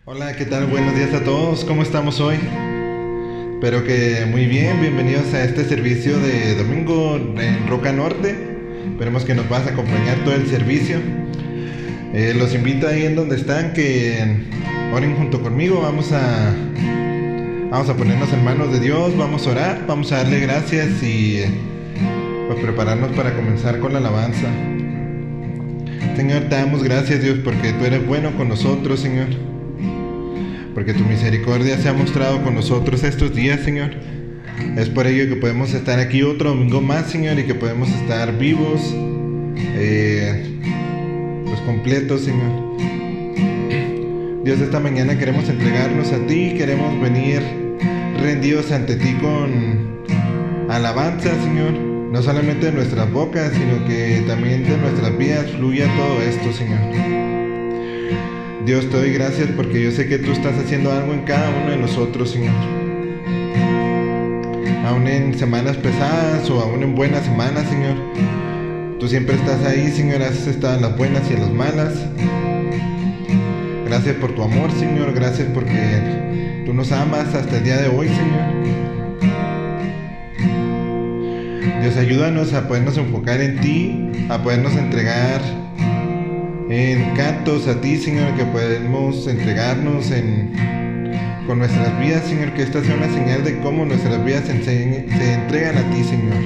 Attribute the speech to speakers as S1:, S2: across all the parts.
S1: Hola, ¿qué tal? Buenos días a todos. ¿Cómo estamos hoy? Espero que muy bien. Bienvenidos a este servicio de domingo en Roca Norte. Esperemos que nos vas a acompañar todo el servicio. Los invito ahí en donde están que oren junto conmigo. Vamos a ponernos en manos de Dios. Vamos a orar. Vamos a darle gracias y pues prepararnos para comenzar con la alabanza. Señor, te damos gracias, Dios, porque tú eres bueno con nosotros, Señor. Porque tu misericordia se ha mostrado con nosotros estos días, Señor. Es por ello que podemos estar aquí otro domingo más, Señor, y que podemos estar vivos, pues completos, Señor. Dios, esta mañana queremos entregarnos a ti, queremos venir rendidos ante ti con alabanza, Señor. No solamente de nuestras bocas, sino que también de nuestras vidas fluya todo esto, Señor. Dios, te doy gracias porque yo sé que tú estás haciendo algo en cada uno de nosotros, Señor. Aún en semanas pesadas o aún en buenas semanas, Señor. Tú siempre estás ahí, Señor. Has estado en las buenas y en las malas. Gracias por tu amor, Señor. Gracias porque tú nos amas hasta el día de hoy, Señor. Dios, ayúdanos a podernos enfocar en ti, a podernos entregar en cantos a ti, Señor, que podemos entregarnos con nuestras vidas, Señor, que esta sea una señal de cómo nuestras vidas se entregan a ti, Señor.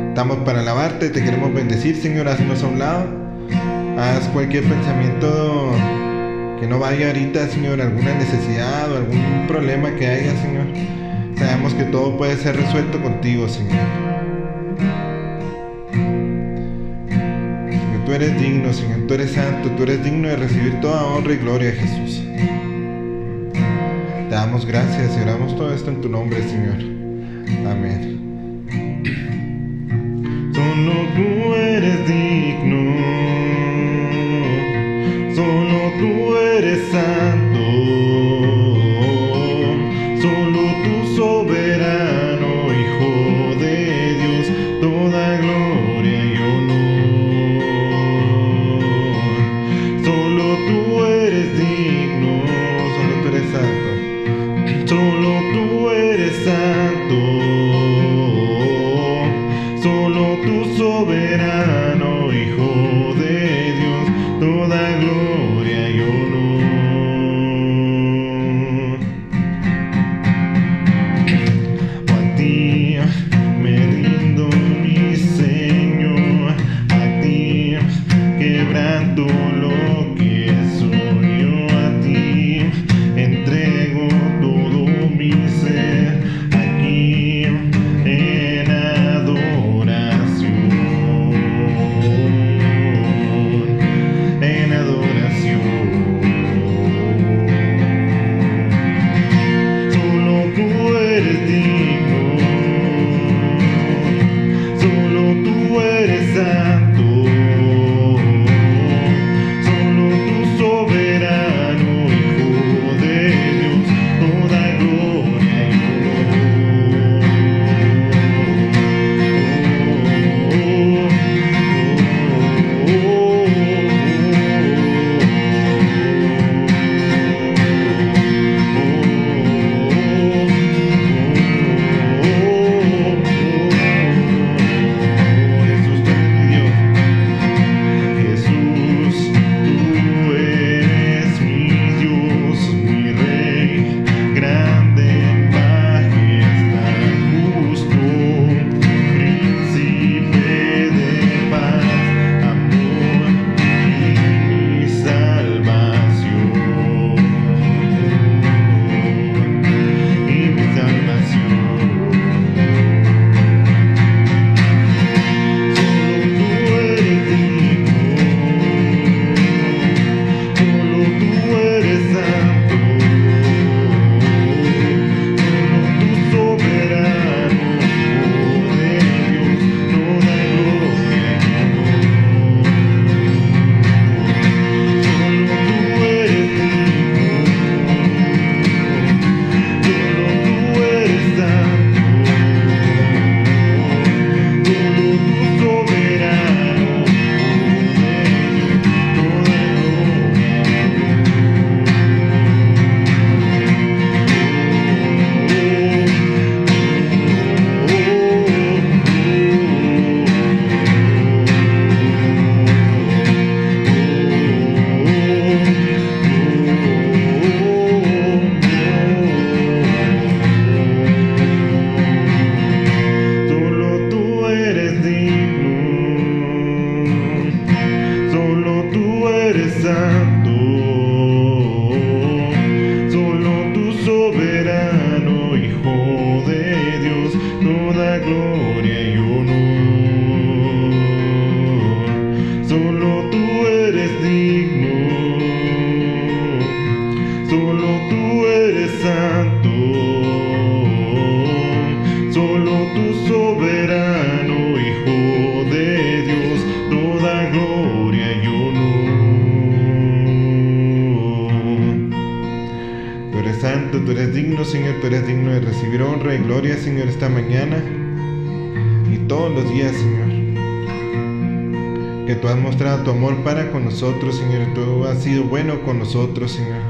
S1: Estamos para alabarte, te queremos bendecir, Señor. Haznos a un lado, haz cualquier pensamiento que no vaya ahorita, Señor, alguna necesidad o algún problema que haya, Señor. Sabemos que todo puede ser resuelto contigo, Señor. Tú eres digno, Señor, tú eres santo, tú eres digno de recibir toda honra y gloria, Jesús. Te damos gracias y oramos todo esto en tu nombre, Señor. Amén. Solo tú eres digno, solo tú eres santo, solo tú soberano, Hijo de Dios, toda gloria y honor. Solo tú eres digno, solo tú eres santo, solo tú eres santo, solo tú soberano, Hijo de Dios, toda gloria y honor. tú eres digno de recibir honra y gloria, Señor, esta mañana y todos los días, Señor. Que tú has mostrado tu amor para con nosotros, Señor, y tú has sido bueno con nosotros, Señor.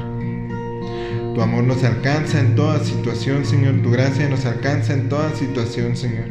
S1: Tu amor nos alcanza en toda situación, Señor. Tu gracia nos alcanza en toda situación, Señor.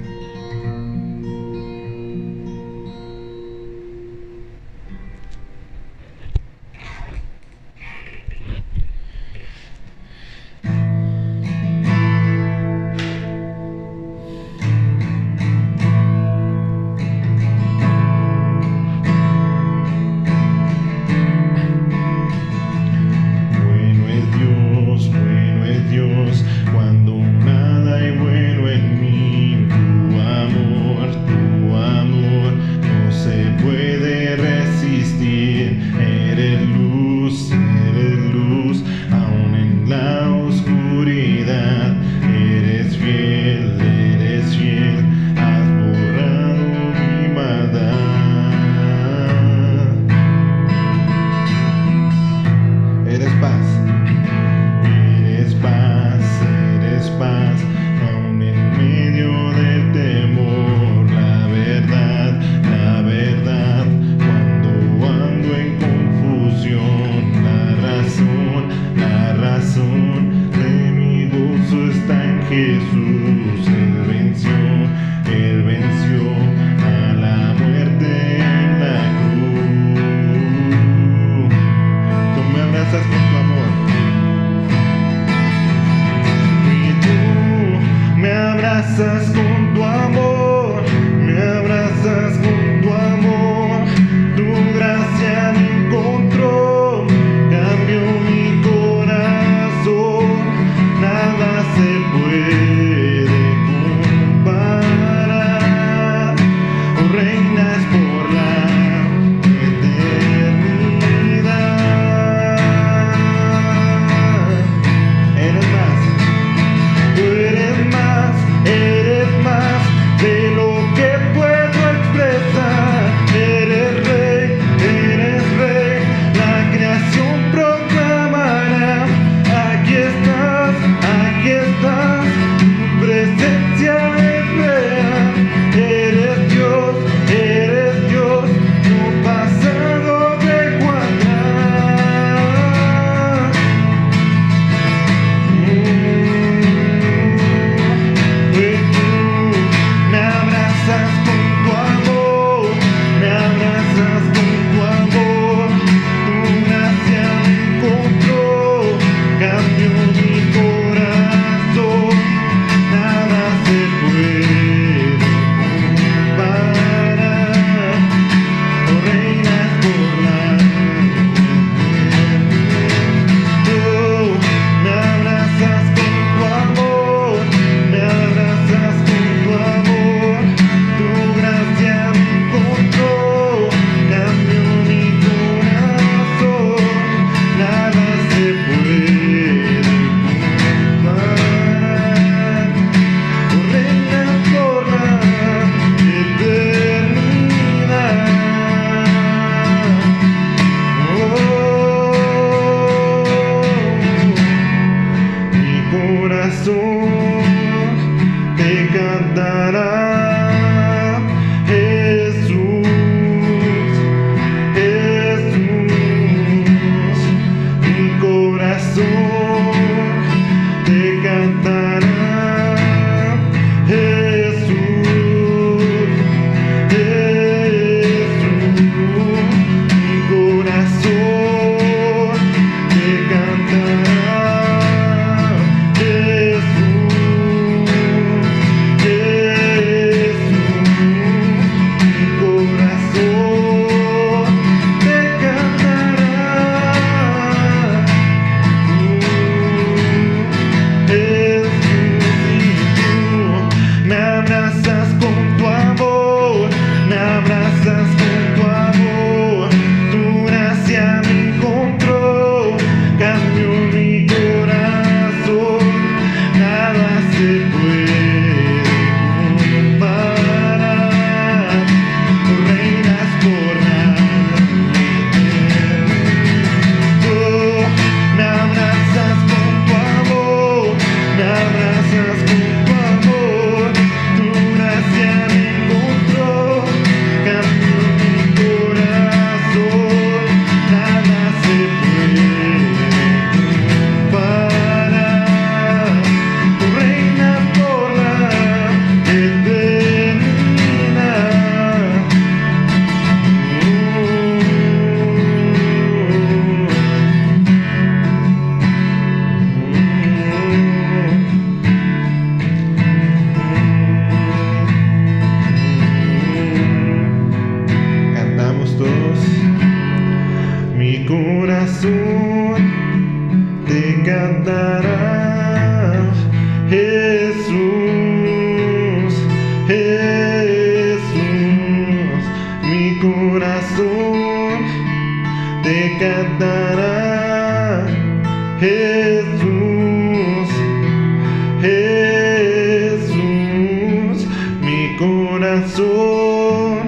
S1: corazón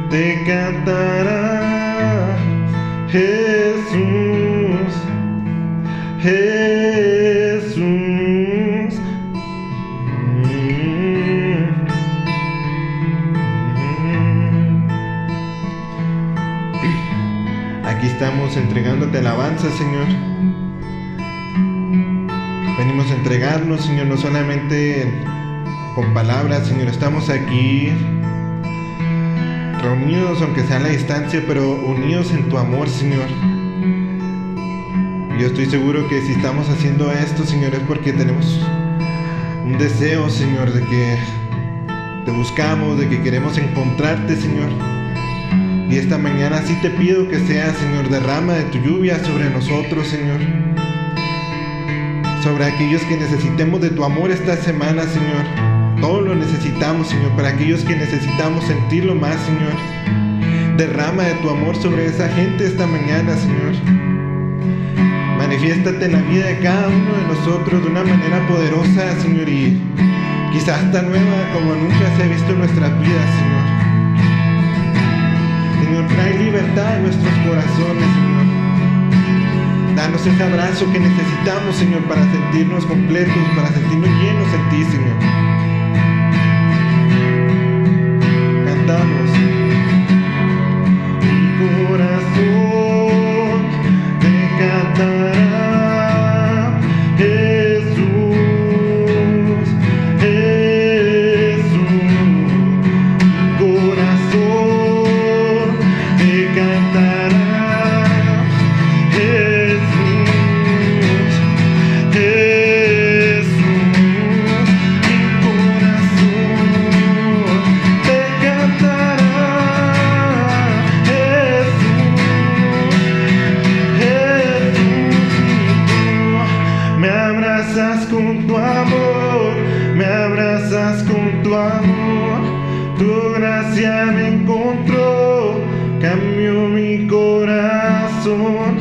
S1: te cantará, Jesús, Jesús. Aquí estamos entregándote alabanza, Señor. Venimos a entregarnos, Señor, no solamente con palabras, Señor. Estamos aquí reunidos, aunque sea a la distancia, pero unidos en tu amor, Señor. Y yo estoy seguro que si estamos haciendo esto, Señor, es porque tenemos un deseo, Señor, de que te buscamos, de que queremos encontrarte, Señor. Y esta mañana sí te pido que sea, Señor, derrama de tu lluvia sobre nosotros, Señor. Sobre aquellos que necesitemos de tu amor esta semana, Señor. Todos lo necesitamos, Señor. Para aquellos que necesitamos sentirlo más, Señor. Derrama de tu amor sobre esa gente esta mañana, Señor. Manifiéstate en la vida de cada uno de nosotros de una manera poderosa, Señor. Y quizás tan nueva como nunca se ha visto en nuestras vidas, Señor. Señor, trae libertad en nuestros corazones, Señor. Danos ese abrazo que necesitamos, Señor, para sentirnos completos, para sentirnos llenos en ti, Señor. Cantamos. Mi corazón te cantará, Jesús, Jesús. Mi corazón te cantará, con tu amor, me abrazas con tu amor, tu gracia me encontró, cambió mi corazón,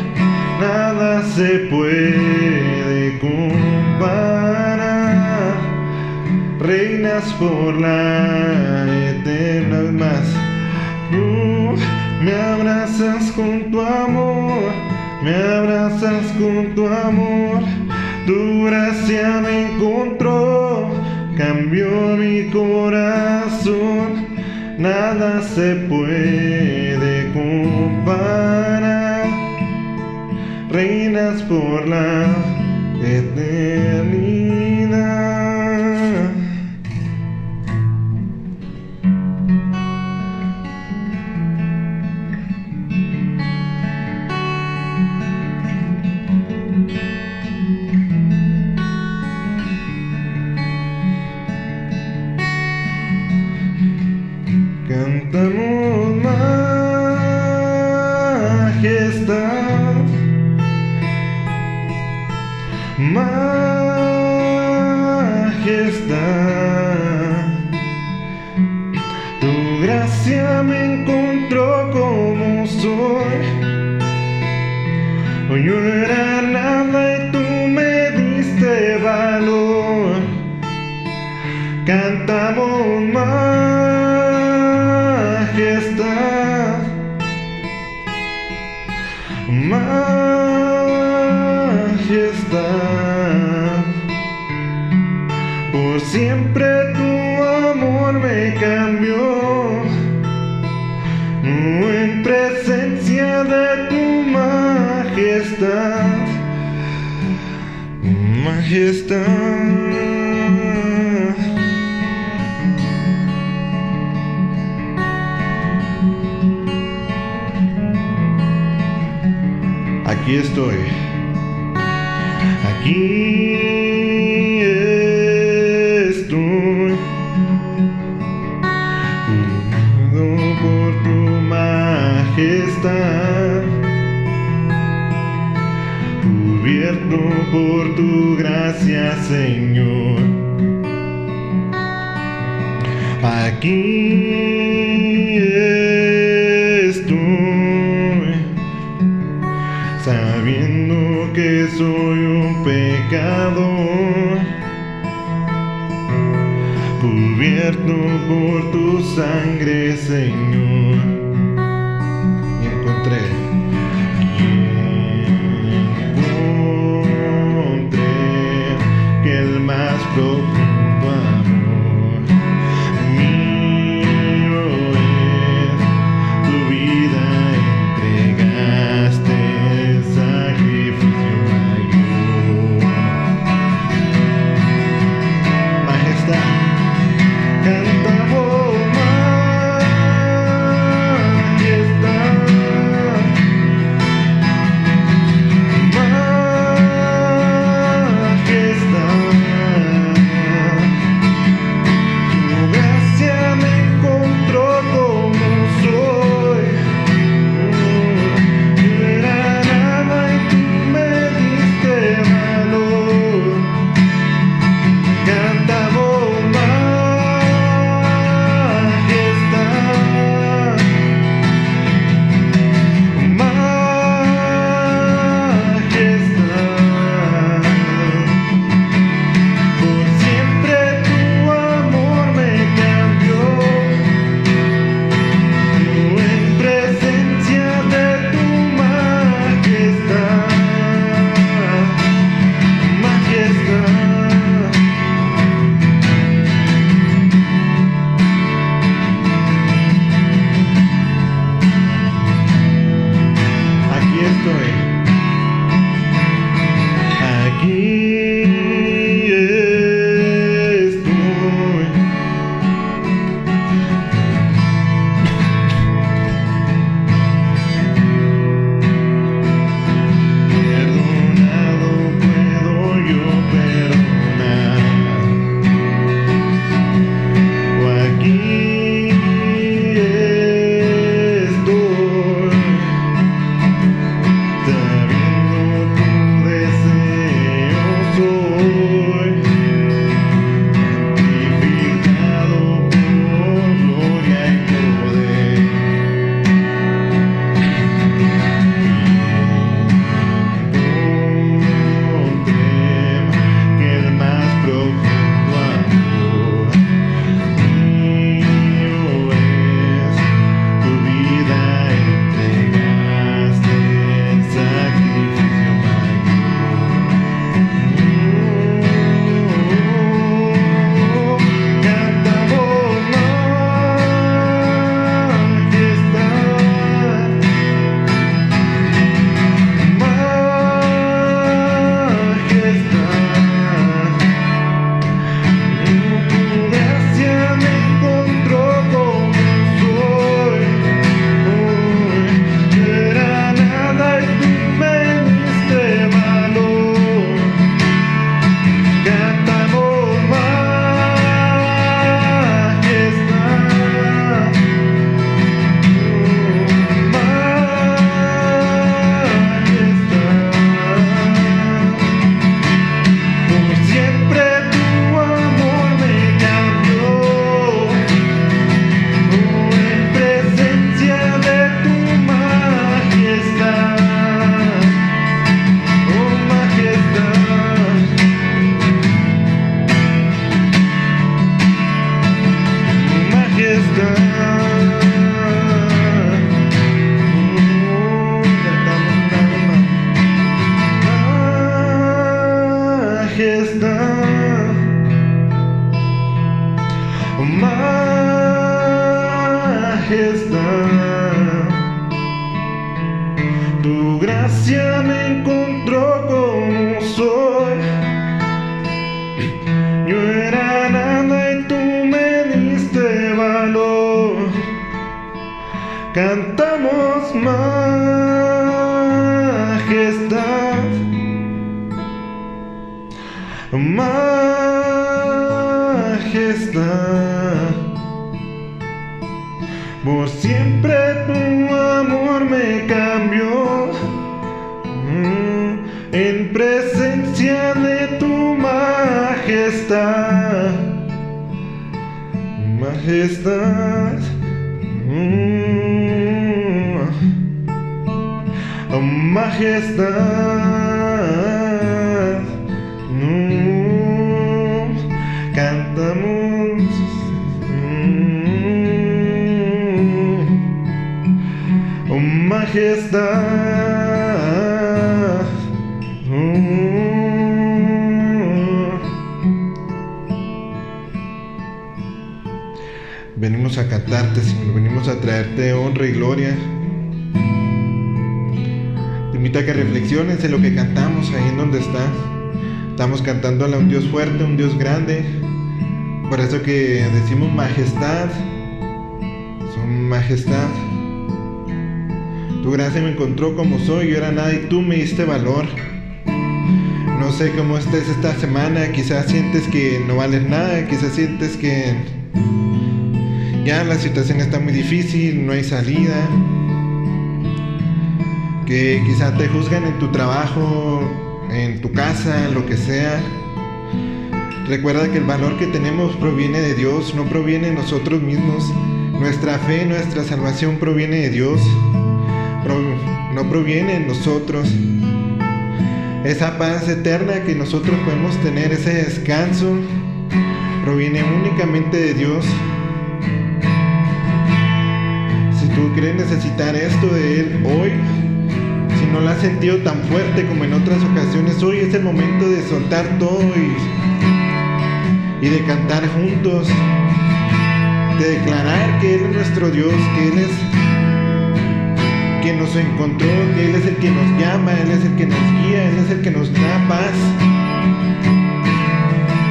S1: nada se puede comparar, reinas por la eterna más, me abrazas con tu amor, me abrazas con tu amor. Tu gracia me encontró, cambió mi corazón, nada se puede comparar, reinas por la eternidad. Cantamos majestad, majestad. Tu gracia me encontró como soy. Hoy yo no era nada y tú me diste valor. Cantamos majestad, majestad. Por siempre tu amor me cambió, en presencia de tu majestad, majestad. Aquí estoy, aquí estoy, cubierto por tu majestad, cubierto por tu gracia, Señor. Aquí estoy, sabiendo que soy un pecador, cubierto por tu sangre, Señor. Y encontré que el más profundo amor mío es tu vida, entregaste el sacrificio mayor. Majestad, cantamos majestad, majestad. Tu gracia me encontró como soy. Yo era nada y tú me diste valor. Cantamos majestad, majestad. Por siempre tu amor me cambió. En presencia de tu majestad, majestad. Aquí estoy, aquí estoy. Perdonado puedo yo perdonar. O aquí estoy, sabiendo tu deseo soy, santificado por gloria y poder. Encontré que el más profundo amor mío es tu vida, entregaste el sacrificio mayor. Cantamos majestad, tu gracia me encontró como soy. Yo era nada y tú me diste valor. Cantamos majestad, majestad. Por siempre tu amor me cambió. En presencia de tu majestad, oh majestad, majestad. Majestad, tu gracia me encontró como soy. Yo era nada y tú me diste valor. Cantamos majestad, majestad. Por siempre tu amor me cambió. En presencia de tu majestad, majestad. Majestad, cantamos. Oh majestad. Venimos a cantarte, Señor, venimos a traerte honra y gloria. Te invito a que reflexiones en lo que cantamos ahí en donde estás. Estamos cantando a un Dios fuerte, un Dios grande. Por eso que decimos majestad. Su majestad. Tu gracia me encontró como soy, yo era nada y tú me diste valor. No sé cómo estés esta semana, quizás sientes que no vales nada, quizás sientes que ya la situación está muy difícil, no hay salida, que quizás te juzgan en tu trabajo, en tu casa, lo que sea. Recuerda que el valor que tenemos proviene de Dios, no proviene de nosotros mismos. Nuestra fe, nuestra salvación proviene de Dios, no proviene de nosotros. Esa paz eterna que nosotros podemos tener, ese descanso, proviene únicamente de Dios. Si tú crees necesitar esto de Él hoy, si no lo has sentido tan fuerte como en otras ocasiones, hoy es el momento de soltar todo y de cantar juntos, de declarar que Él es nuestro Dios, que Él es quien nos encontró, que Él es el que nos llama, Él es el que nos guía, Él es el que nos da paz.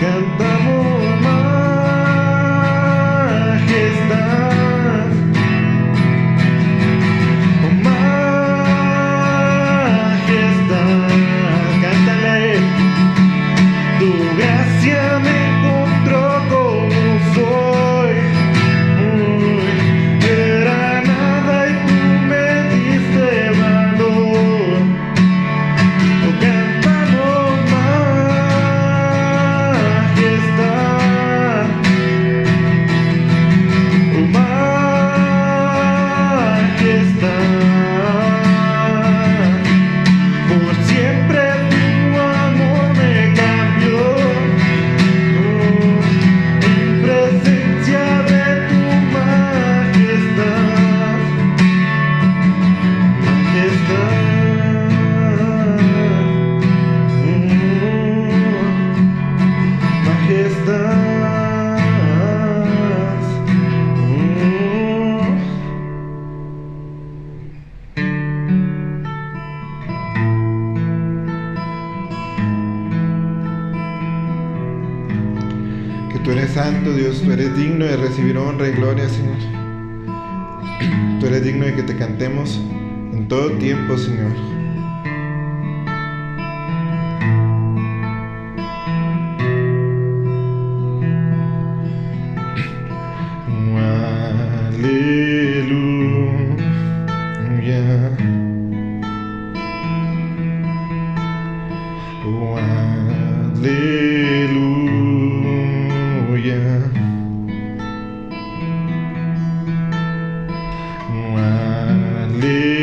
S1: Cantamos majestad, oh majestad, cántale a Él. Tu gracia me encontró como soy, era nada y tú me diste valor. Oh, cantamos majestad, oh majestad, por siempre tu amor me cambió, en presencia de tu majestad, majestad, majestad. Que tú eres santo, Dios, tú eres digno de recibir honra y gloria, Señor. Tú eres digno de que te cantemos en todo tiempo, Señor. Aleluya. Oh, aleluya. Oh, aleluya.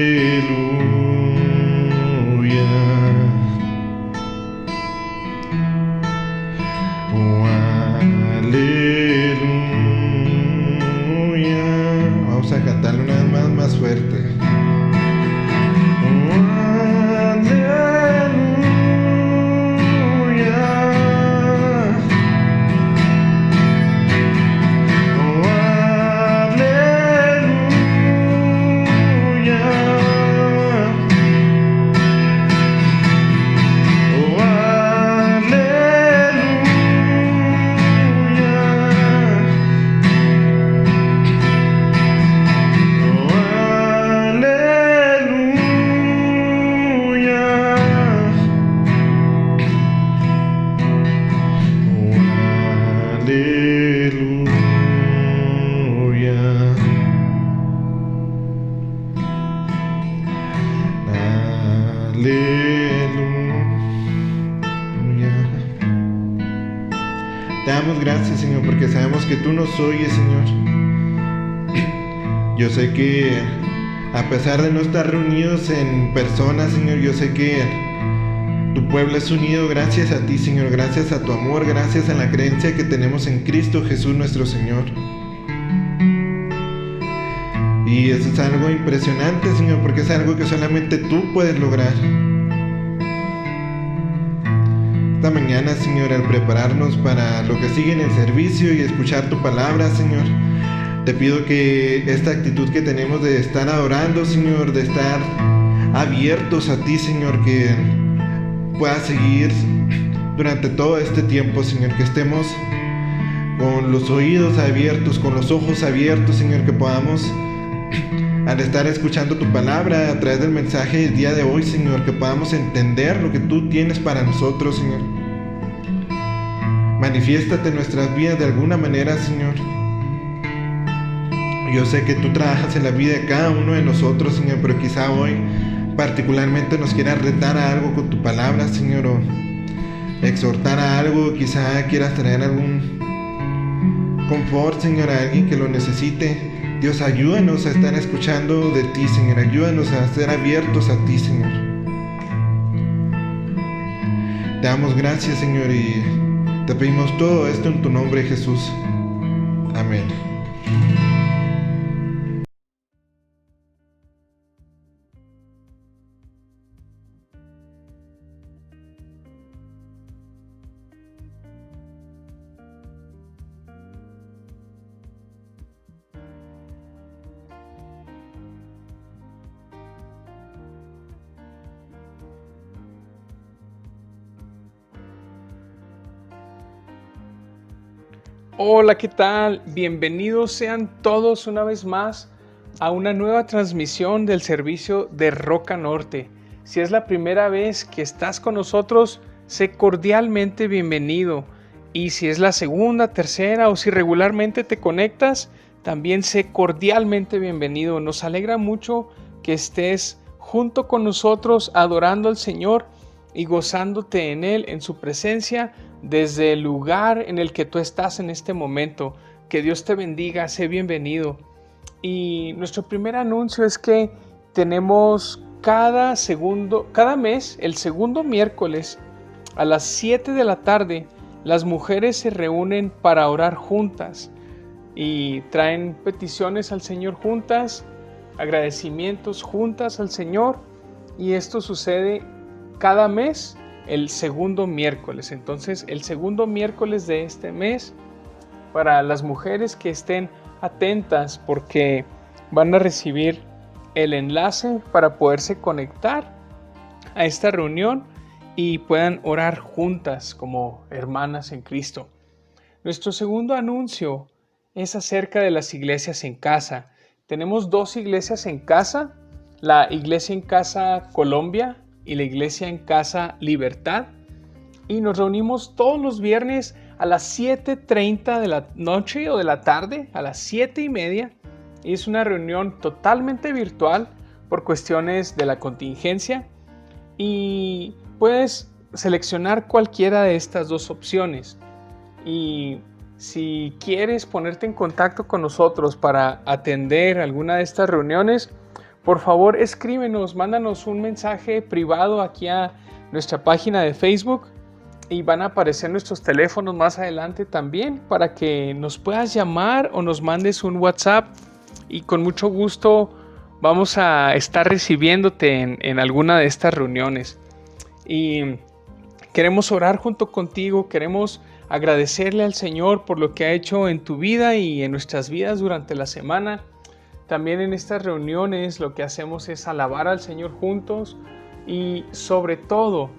S1: Oh, aleluya. Vamos a cantarlo una vez más fuerte. Oh, aleluya. Oh, aleluya. Oh, aleluya. Oh, aleluya. Aleluya. Te damos gracias, Señor, porque sabemos que tú nos oyes, Señor. Yo sé que a pesar de no estar reunidos en persona, Señor, yo sé que Tu pueblo es unido gracias a ti, Señor, gracias a tu amor, gracias a la creencia que tenemos en Cristo Jesús nuestro Señor. Y eso es algo impresionante, Señor, porque es algo que solamente tú puedes lograr. Esta mañana, Señor, al prepararnos para lo que sigue en el servicio y escuchar tu palabra, Señor, te pido que esta actitud que tenemos de estar adorando, Señor, de estar abiertos a ti, Señor, que pueda seguir durante todo este tiempo, Señor, que estemos con los oídos abiertos, con los ojos abiertos, Señor, que podamos, al estar escuchando tu palabra a través del mensaje del día de hoy, Señor, que podamos entender lo que tú tienes para nosotros, Señor. Manifiéstate en nuestras vidas de alguna manera, Señor. Yo sé que tú trabajas en la vida de cada uno de nosotros, Señor, pero quizá hoy particularmente nos quieras retar a algo con tu palabra, Señor, o exhortar a algo, quizá quieras traer algún confort, Señor, a alguien que lo necesite. Dios, ayúdanos a estar escuchando de ti, Señor, ayúdanos a ser abiertos a ti, Señor. Te damos gracias, Señor, y te pedimos todo esto en tu nombre, Jesús. Amén.
S2: Hola, ¿qué tal? Bienvenidos sean todos una vez más a una nueva transmisión del servicio de Roca Norte. Si es la primera vez que estás con nosotros, sé cordialmente bienvenido. Y si es la segunda, tercera o si regularmente te conectas, también sé cordialmente bienvenido. Nos alegra mucho que estés junto con nosotros adorando al Señor y gozándote en Él, en su presencia, desde el lugar en el que tú estás en este momento. Que Dios te bendiga, sé bienvenido. Y nuestro primer anuncio es que tenemos cada mes, el segundo miércoles a las 7 de la tarde, las mujeres se reúnen para orar juntas y traen peticiones al Señor juntas, agradecimientos juntas al Señor, y esto sucede cada mes el segundo miércoles. Entonces, el segundo miércoles de este mes, para las mujeres que estén atentas, porque van a recibir el enlace para poderse conectar a esta reunión y puedan orar juntas como hermanas en Cristo. Nuestro segundo anuncio es acerca de las iglesias en casa. Tenemos dos iglesias en casa, la Iglesia en Casa Colombia y la Iglesia en Casa Libertad, y nos reunimos todos los viernes a las 7:30 de la noche o de la tarde, a las 7:30, y es una reunión totalmente virtual por cuestiones de la contingencia, y puedes seleccionar cualquiera de estas dos opciones. Y si quieres ponerte en contacto con nosotros para atender alguna de estas reuniones, por favor escríbenos, mándanos un mensaje privado aquí a nuestra página de Facebook, y van a aparecer nuestros teléfonos más adelante también para que nos puedas llamar o nos mandes un WhatsApp, y con mucho gusto vamos a estar recibiéndote en alguna de estas reuniones. Y queremos orar junto contigo, queremos agradecerle al Señor por lo que ha hecho en tu vida y en nuestras vidas durante la semana. También en estas reuniones lo que hacemos es alabar al Señor juntos, y sobre todo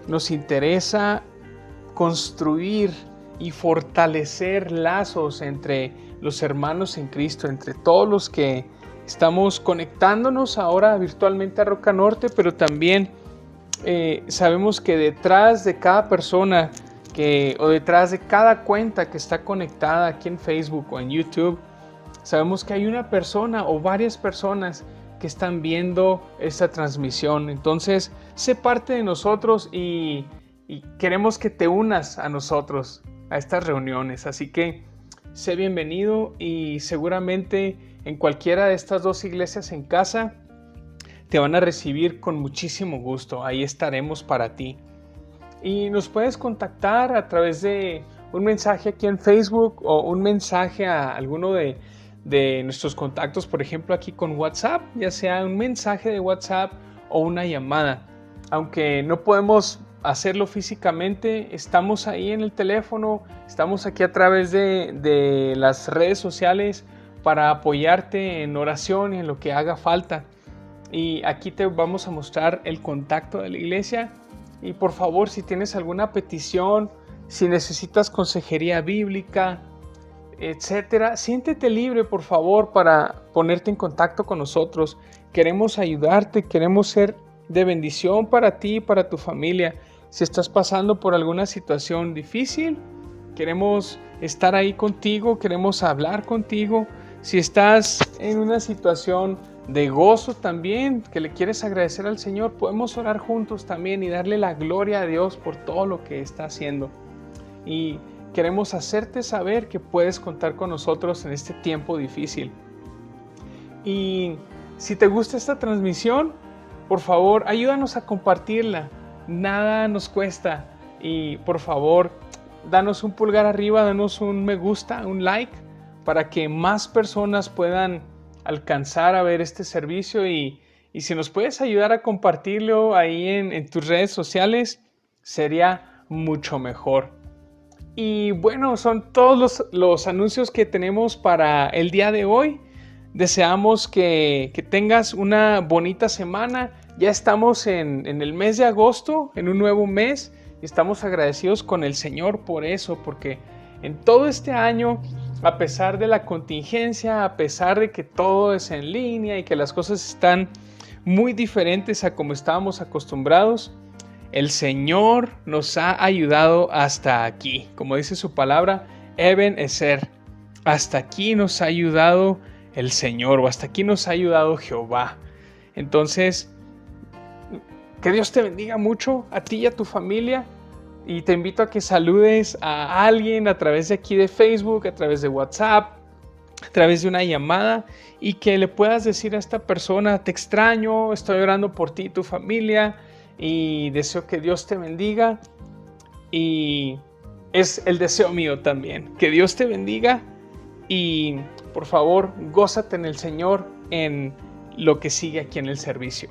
S2: nos interesa construir y fortalecer lazos entre los hermanos en Cristo, entre todos los que estamos conectándonos ahora virtualmente a Roca Norte, pero también sabemos que detrás de cada persona o detrás de cada cuenta que está conectada aquí en Facebook o en YouTube, sabemos que hay una persona o varias personas que están viendo esta transmisión. Entonces, sé parte de nosotros y queremos que te unas a nosotros, a estas reuniones. Así que sé bienvenido, y seguramente en cualquiera de estas dos iglesias en casa te van a recibir con muchísimo gusto. Ahí estaremos para ti. y nos puedes contactar a través de un mensaje aquí en Facebook o un mensaje a alguno de nuestros contactos, por ejemplo aquí con WhatsApp, ya sea un mensaje de WhatsApp o una llamada. Aunque no podemos hacerlo físicamente, estamos ahí en el teléfono, estamos aquí a través de las redes sociales para apoyarte en oración y en lo que haga falta. Y aquí te vamos a mostrar el contacto de la iglesia. Y por favor, si tienes alguna petición, si necesitas consejería bíblica, etcétera, siéntete libre, por favor, para ponerte en contacto con nosotros. Queremos ayudarte, queremos ser de bendición para ti y para tu familia. Si estás pasando por alguna situación difícil, queremos estar ahí contigo, queremos hablar contigo. Si estás en una situación de gozo también, que le quieres agradecer al Señor, podemos orar juntos también y darle la gloria a Dios por todo lo que está haciendo. Y queremos hacerte saber que puedes contar con nosotros en este tiempo difícil. Y si te gusta esta transmisión, por favor, ayúdanos a compartirla. Nada nos cuesta. Y por favor, danos un pulgar arriba, danos un me gusta, un like, para que más personas puedan alcanzar a ver este servicio. Y si nos puedes ayudar a compartirlo ahí en tus redes sociales, sería mucho mejor. Y bueno, son todos los anuncios que tenemos para el día de hoy. Deseamos que tengas una bonita semana. Ya estamos en el mes de agosto, en un nuevo mes, y estamos agradecidos con el Señor por eso, porque en todo este año, a pesar de la contingencia, a pesar de que todo es en línea y que las cosas están muy diferentes a como estábamos acostumbrados, el Señor nos ha ayudado hasta aquí. Como dice su palabra, Eben Ezer, hasta aquí nos ha ayudado el Señor, o hasta aquí nos ha ayudado Jehová. Entonces, que Dios te bendiga mucho a ti y a tu familia, y te invito a que saludes a alguien a través de aquí de Facebook, a través de WhatsApp, a través de una llamada, y que le puedas decir a esta persona: te extraño, estoy orando por ti y tu familia, y deseo que Dios te bendiga. Y es el deseo mío también, que Dios te bendiga. Y por favor, gózate en el Señor en lo que sigue aquí en el servicio.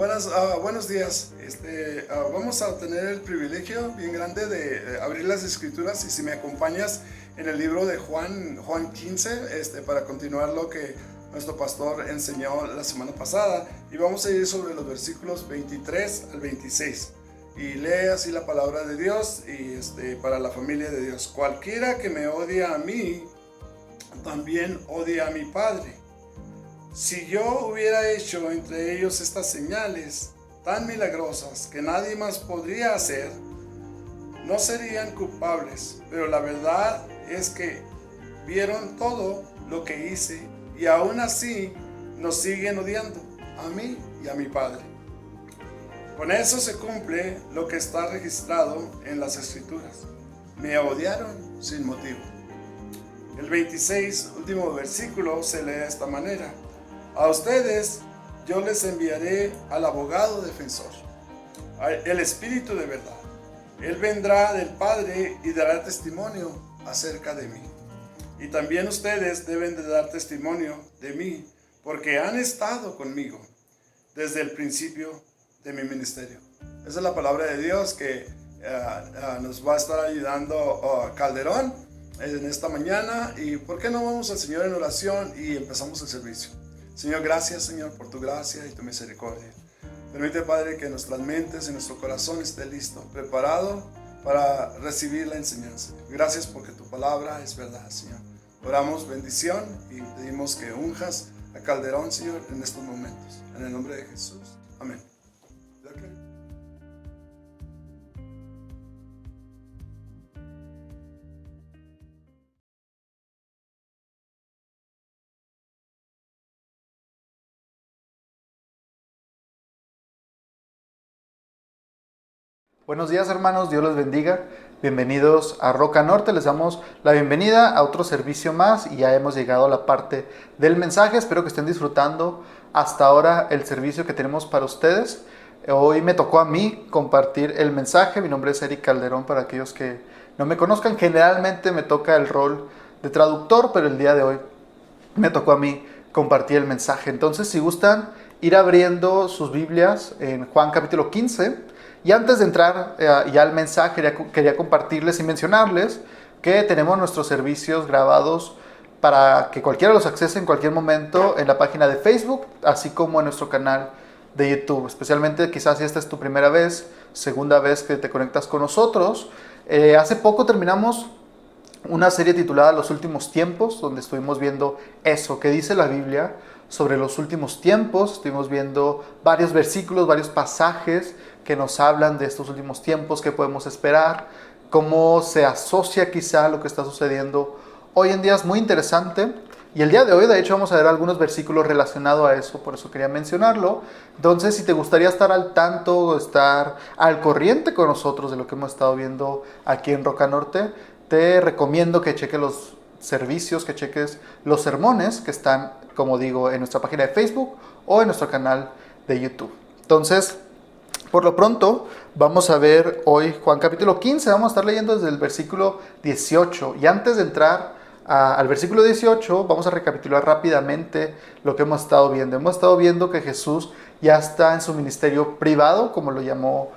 S3: Buenos días. Vamos a tener el privilegio bien grande de abrir las escrituras, y si me acompañas en el libro de Juan 15, para continuar lo que nuestro pastor enseñó la semana pasada, y vamos a ir sobre los versículos 23 al 26. Y lee así la palabra de Dios y para la familia de Dios. Cualquiera que me odia a mí, también odia a mi Padre. Si yo hubiera hecho entre ellos estas señales tan milagrosas que nadie más podría hacer, no serían culpables, pero la verdad es que vieron todo lo que hice y aún así nos siguen odiando, a mí y a mi Padre. Con eso se cumple lo que está registrado en las Escrituras. Me odiaron sin motivo. El 26, último versículo, se lee de esta manera. A ustedes yo les enviaré al abogado defensor, el Espíritu de verdad. Él vendrá del Padre y dará testimonio acerca de mí. Y también ustedes deben de dar testimonio de mí, porque han estado conmigo desde el principio de mi ministerio. Esa es la palabra de Dios que nos va a estar ayudando Calderón en esta mañana. Y ¿por qué no vamos al Señor en oración y empezamos el servicio? Señor, gracias, Señor, por tu gracia y tu misericordia. Permite, Padre, que nuestras mentes y nuestro corazón esté listo, preparado para recibir la enseñanza. Gracias porque tu palabra es verdad, Señor. Oramos bendición y pedimos que unjas a Calderón, Señor, en estos momentos. En el nombre de Jesús. Amén.
S4: Buenos días, hermanos, Dios los bendiga. Bienvenidos a Roca Norte. Les damos la bienvenida a otro servicio más y ya hemos llegado a la parte del mensaje. Espero que estén disfrutando hasta ahora el servicio que tenemos para ustedes. Hoy me tocó a mí compartir el mensaje. Mi nombre es Eric Calderón, para aquellos que no me conozcan. Generalmente me toca el rol de traductor, pero el día de hoy me tocó a mí compartir el mensaje. Entonces, si gustan ir abriendo sus Biblias en Juan capítulo 15. Y antes de entrar ya al mensaje, quería compartirles y mencionarles que tenemos nuestros servicios grabados para que cualquiera los accese en cualquier momento en la página de Facebook, así como en nuestro canal de YouTube. Especialmente quizás si esta es tu primera vez, segunda vez que te conectas con nosotros. Hace poco terminamos una serie titulada Los Últimos Tiempos, donde estuvimos viendo eso que dice la Biblia sobre los últimos tiempos. Estuvimos viendo varios versículos, varios pasajes que nos hablan de estos últimos tiempos, qué podemos esperar, cómo se asocia quizá lo que está sucediendo hoy en día. Es muy interesante. Y el día de hoy, de hecho, vamos a ver algunos versículos relacionados a eso, por eso quería mencionarlo. Entonces, si te gustaría estar al tanto, estar al corriente con nosotros de lo que hemos estado viendo aquí en Roca Norte, te recomiendo que cheques los servicios, que cheques los sermones que están, como digo, en nuestra página de Facebook o en nuestro canal de YouTube. Entonces, por lo pronto, vamos a ver hoy Juan capítulo 15, vamos a estar leyendo desde el versículo 18. Y antes de entrar al versículo 18, vamos a recapitular rápidamente lo que hemos estado viendo. Hemos estado viendo que Jesús ya está en su ministerio privado, como lo llamó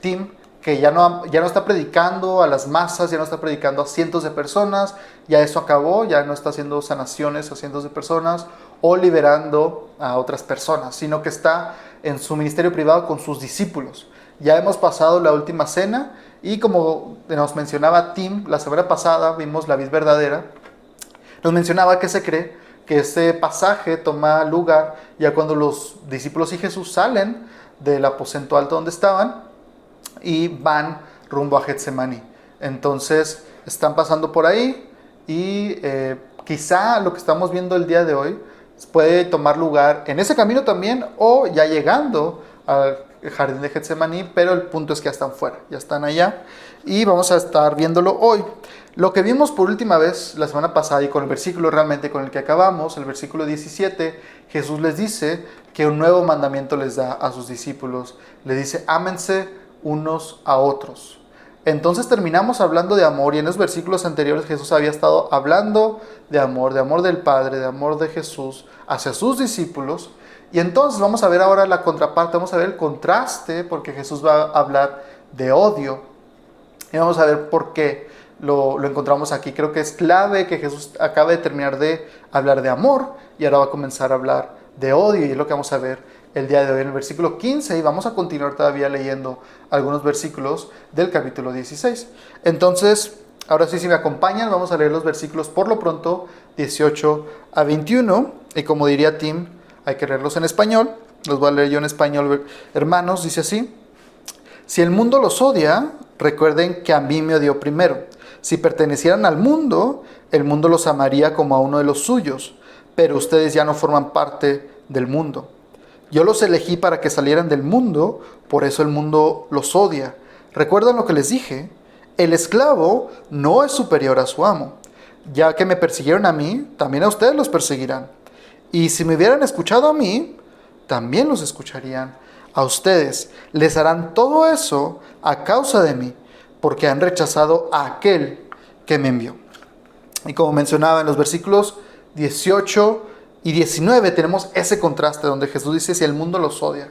S4: Tim, que ya no está predicando a las masas, ya no está predicando a cientos de personas, ya eso acabó, ya no está haciendo sanaciones a cientos de personas o liberando a otras personas, sino que está en su ministerio privado con sus discípulos. Ya hemos pasado la última cena y como nos mencionaba Tim, la semana pasada vimos la vid verdadera, nos mencionaba que se cree que ese pasaje toma lugar ya cuando los discípulos y Jesús salen del aposento alto donde estaban y van rumbo a Getsemaní. Entonces están pasando por ahí y quizá lo que estamos viendo el día de hoy puede tomar lugar en ese camino también o ya llegando al jardín de Getsemaní, pero el punto es que ya están fuera, ya están allá y vamos a estar viéndolo hoy. Lo que vimos por última vez la semana pasada y con el versículo realmente con el que acabamos, el versículo 17, Jesús les dice que un nuevo mandamiento les da a sus discípulos. Les dice, ámense unos a otros. Entonces terminamos hablando de amor y en los versículos anteriores Jesús había estado hablando de amor del Padre, de amor de Jesús hacia sus discípulos Y entonces vamos a ver ahora la contraparte, vamos a ver el contraste, porque Jesús va a hablar de odio. Y vamos a ver por qué lo encontramos aquí. Creo que es clave que Jesús acaba de terminar de hablar de amor y ahora va a comenzar a hablar de odio, y es lo que vamos a ver el día de hoy en el versículo 15, y vamos a continuar todavía leyendo algunos versículos del capítulo 16. Entonces, ahora sí, si me acompañan, vamos a leer los versículos por lo pronto 18 a 21, y como diría Tim, hay que leerlos en español. Los voy a leer yo en español, hermanos. Dice así: si el mundo los odia, recuerden que a mí me odió primero. Si pertenecieran al mundo, el mundo los amaría como a uno de los suyos, pero ustedes ya no forman parte del mundo. Yo los elegí para que salieran del mundo, por eso el mundo los odia. ¿Recuerdan lo que les dije? El esclavo no es superior a su amo. Ya que me persiguieron a mí, también a ustedes los perseguirán. Y si me hubieran escuchado a mí, también los escucharían a ustedes. Les harán todo eso a causa de mí, porque han rechazado a aquel que me envió. Y como mencionaba en los versículos 18 y 19, tenemos ese contraste donde Jesús dice: si el mundo los odia.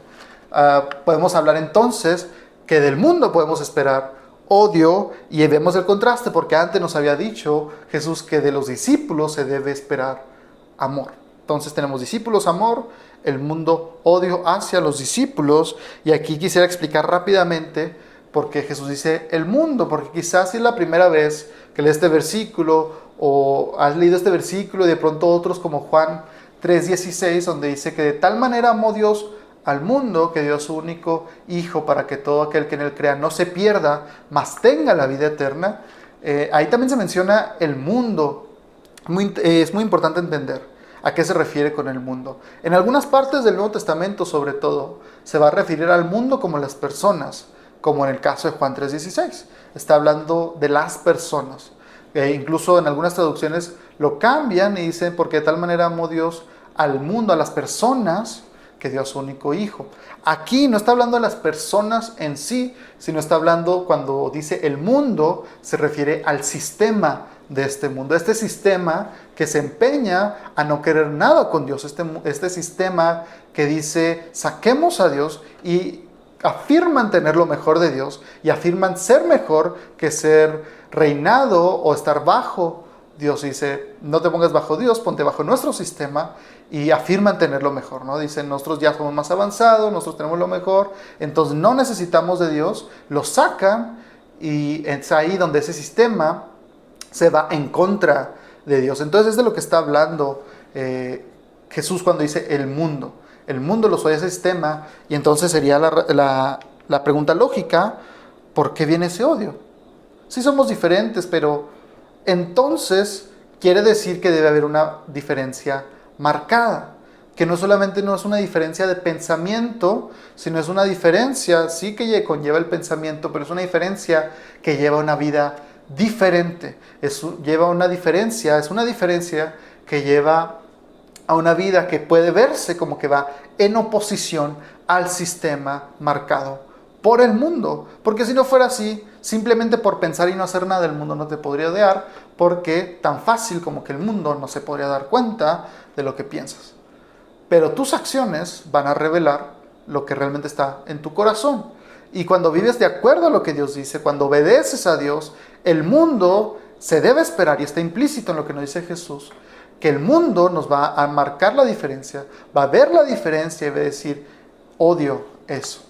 S4: Podemos hablar entonces que del mundo podemos esperar odio, y vemos el contraste porque antes nos había dicho Jesús que de los discípulos se debe esperar amor. Entonces tenemos discípulos, amor, el mundo, odio hacia los discípulos. Y aquí quisiera explicar rápidamente por qué Jesús dice el mundo, porque quizás si es la primera vez que lees este versículo, o has leído este versículo y de pronto otros como Juan 3:16, donde dice que de tal manera amó Dios al mundo que dio a su único Hijo para que todo aquel que en él crea no se pierda, mas tenga la vida eterna. Ahí también se menciona el mundo. Es muy importante entender a qué se refiere con el mundo. En algunas partes del Nuevo Testamento, sobre todo, se va a referir al mundo como las personas, como en el caso de Juan 3:16. Está hablando de las personas. Incluso en algunas traducciones lo cambian y dicen: porque de tal manera amó Dios al mundo, a las personas, que dio a su único Hijo. Aquí no está hablando de las personas en sí, sino está hablando, cuando dice el mundo, se refiere al sistema de este mundo. Este sistema que se empeña a no querer nada con Dios. Este sistema que dice: saquemos a Dios, y afirman tener lo mejor de Dios y afirman ser mejor que ser reinado o estar bajo Dios. Dice: no te pongas bajo Dios, ponte bajo nuestro sistema, y afirman tener lo mejor, ¿no? Dicen: nosotros ya somos más avanzados, nosotros tenemos lo mejor, entonces no necesitamos de Dios. Lo sacan, y es ahí donde ese sistema se va en contra de Dios. Entonces es de lo que está hablando Jesús cuando dice el mundo. El mundo los odia, ese sistema, y entonces sería la pregunta lógica: ¿por qué viene ese odio? Sí somos diferentes, pero entonces quiere decir que debe haber una diferencia marcada, que no solamente no es una diferencia de pensamiento, sino es una diferencia, sí que conlleva el pensamiento, pero es una diferencia que lleva una vida diferente. Es una diferencia que lleva a una vida que puede verse como que va en oposición al sistema marcado por el mundo. Porque si no fuera así, simplemente por pensar y no hacer nada, el mundo no te podría odiar, porque tan fácil como que el mundo no se podría dar cuenta de lo que piensas. Pero tus acciones van a revelar lo que realmente está en tu corazón. Y cuando vives de acuerdo a lo que Dios dice, cuando obedeces a Dios, el mundo se debe esperar, y está implícito en lo que nos dice Jesús, que el mundo nos va a marcar la diferencia, va a ver la diferencia y va a decir: odio eso.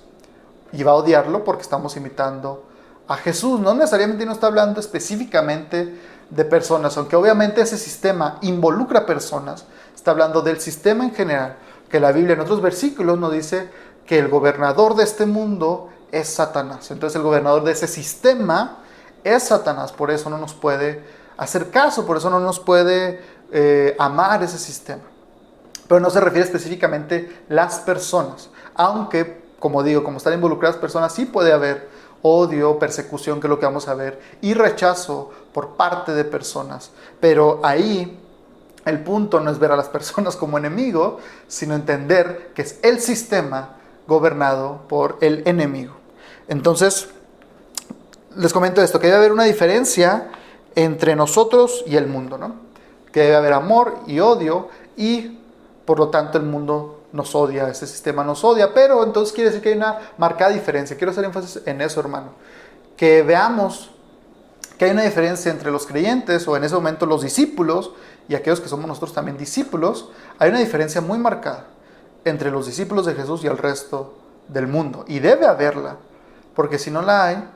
S4: Y va a odiarlo porque estamos imitando a Jesús. No necesariamente no está hablando específicamente de personas, aunque obviamente ese sistema involucra personas. Está hablando del sistema en general, que la Biblia en otros versículos nos dice que el gobernador de este mundo es Satanás. Entonces el gobernador de ese sistema es Satanás. Por eso no nos puede hacer caso, por eso no nos puede amar ese sistema. Pero no se refiere específicamente a las personas, aunque, como digo, como están involucradas personas, sí puede haber odio, persecución, que es lo que vamos a ver, y rechazo por parte de personas. Pero ahí el punto no es ver a las personas como enemigo, sino entender que es el sistema gobernado por el enemigo. Entonces, les comento esto, que debe haber una diferencia entre nosotros y el mundo, ¿no? Que debe haber amor y odio, y por lo tanto el mundo nos odia, ese sistema nos odia, pero entonces quiere decir que hay una marcada diferencia. Quiero hacer énfasis en eso, hermano. Que veamos que hay una diferencia entre los creyentes, o en ese momento los discípulos, y aquellos que somos nosotros también discípulos. Hay una diferencia muy marcada entre los discípulos de Jesús y el resto del mundo. Y debe haberla, porque si no la hay,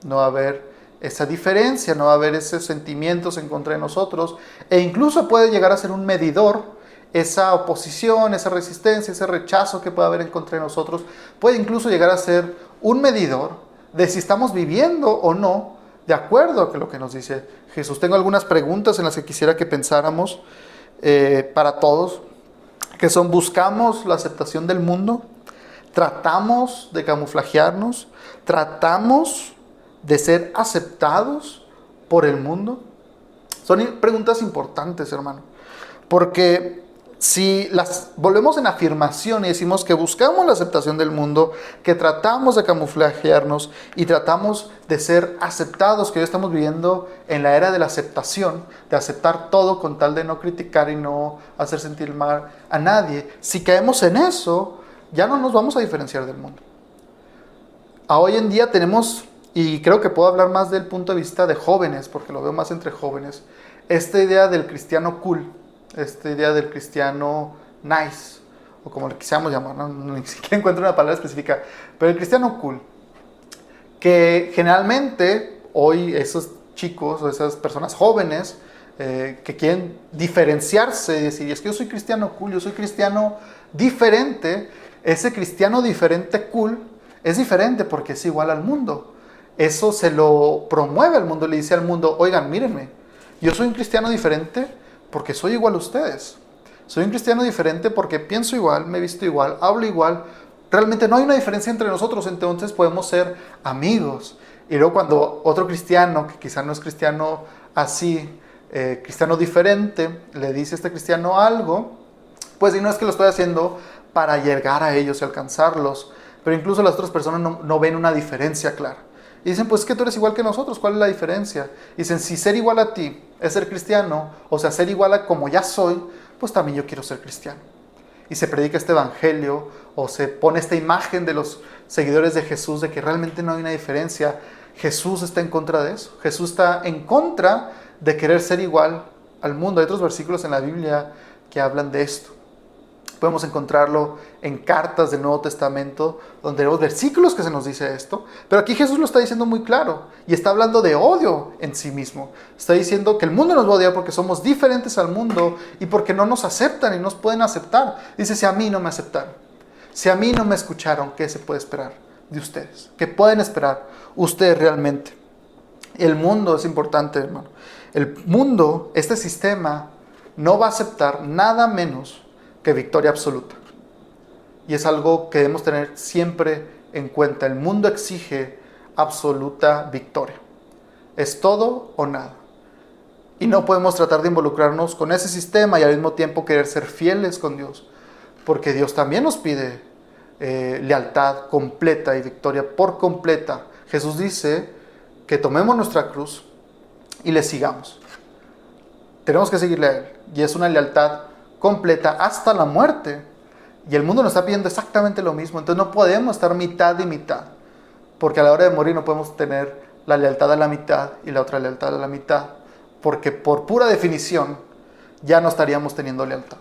S4: no va a haber esa diferencia, no va a haber esos sentimientos en contra de nosotros, e incluso puede llegar a ser un medidor, esa oposición, esa resistencia, ese rechazo que puede haber en contra de nosotros, puede incluso llegar a ser un medidor de si estamos viviendo o no de acuerdo a lo que nos dice Jesús. Tengo algunas preguntas en las que quisiera que pensáramos para todos, que son: ¿buscamos la aceptación del mundo? ¿Tratamos de camuflajearnos? ¿Tratamos de ser aceptados por el mundo? Son preguntas importantes, hermano, porque si las volvemos en afirmación y decimos que buscamos la aceptación del mundo, que tratamos de camuflajearnos y tratamos de ser aceptados, que hoy estamos viviendo en la era de la aceptación, de aceptar todo con tal de no criticar y no hacer sentir mal a nadie, si caemos en eso, ya no nos vamos a diferenciar del mundo. Hoy en día tenemos, y creo que puedo hablar más del punto de vista de jóvenes, porque lo veo más entre jóvenes, esta idea del cristiano cool, esta idea del cristiano nice, o como le quisiéramos llamar, ¿no? Ni siquiera encuentro una palabra específica, pero el cristiano cool, que generalmente hoy esos chicos o esas personas jóvenes que quieren diferenciarse y decir: es que yo soy cristiano cool, yo soy cristiano diferente. Ese cristiano diferente cool es diferente porque es igual al mundo. Eso se lo promueve al mundo, le dice al mundo: oigan, mírenme, yo soy un cristiano diferente porque soy igual a ustedes. Soy un cristiano diferente porque pienso igual, me visto igual, hablo igual. Realmente no hay una diferencia entre nosotros, entonces podemos ser amigos. Y luego cuando otro cristiano, que quizá no es cristiano así, cristiano diferente, le dice a este cristiano algo, pues y no es que lo estoy haciendo para llegar a ellos y alcanzarlos, pero incluso las otras personas no ven una diferencia clara. Y dicen: pues es que tú eres igual que nosotros, ¿cuál es la diferencia? Y dicen: si ser igual a ti es ser cristiano, o sea, ser igual a como ya soy, pues también yo quiero ser cristiano. Y se predica este evangelio, o se pone esta imagen de los seguidores de Jesús, de que realmente no hay una diferencia. Jesús está en contra de eso. Jesús está en contra de querer ser igual al mundo. Hay otros versículos en la Biblia que hablan de esto. Podemos encontrarlo en cartas del Nuevo Testamento, donde tenemos versículos que se nos dice esto. Pero aquí Jesús lo está diciendo muy claro. Y está hablando de odio en sí mismo. Está diciendo que el mundo nos va a odiar porque somos diferentes al mundo y porque no nos aceptan y nos pueden aceptar. Dice: si a mí no me aceptaron, si a mí no me escucharon, ¿qué se puede esperar de ustedes? ¿Qué pueden esperar ustedes realmente? El mundo es importante, hermano. El mundo, este sistema, no va a aceptar nada menos que victoria absoluta. Y es algo que debemos tener siempre en cuenta. El mundo exige absoluta victoria. Es todo o nada. Y no podemos tratar de involucrarnos con ese sistema y al mismo tiempo querer ser fieles con Dios. Porque Dios también nos pide lealtad completa y victoria por completa. Jesús dice que tomemos nuestra cruz y le sigamos. Tenemos que seguirle a Él. Y es una lealtad completa hasta la muerte. Y el mundo nos está pidiendo exactamente lo mismo. Entonces no podemos estar mitad y mitad, porque a la hora de morir no podemos tener la lealtad a la mitad y la otra lealtad a la mitad, porque por pura definición ya no estaríamos teniendo lealtad.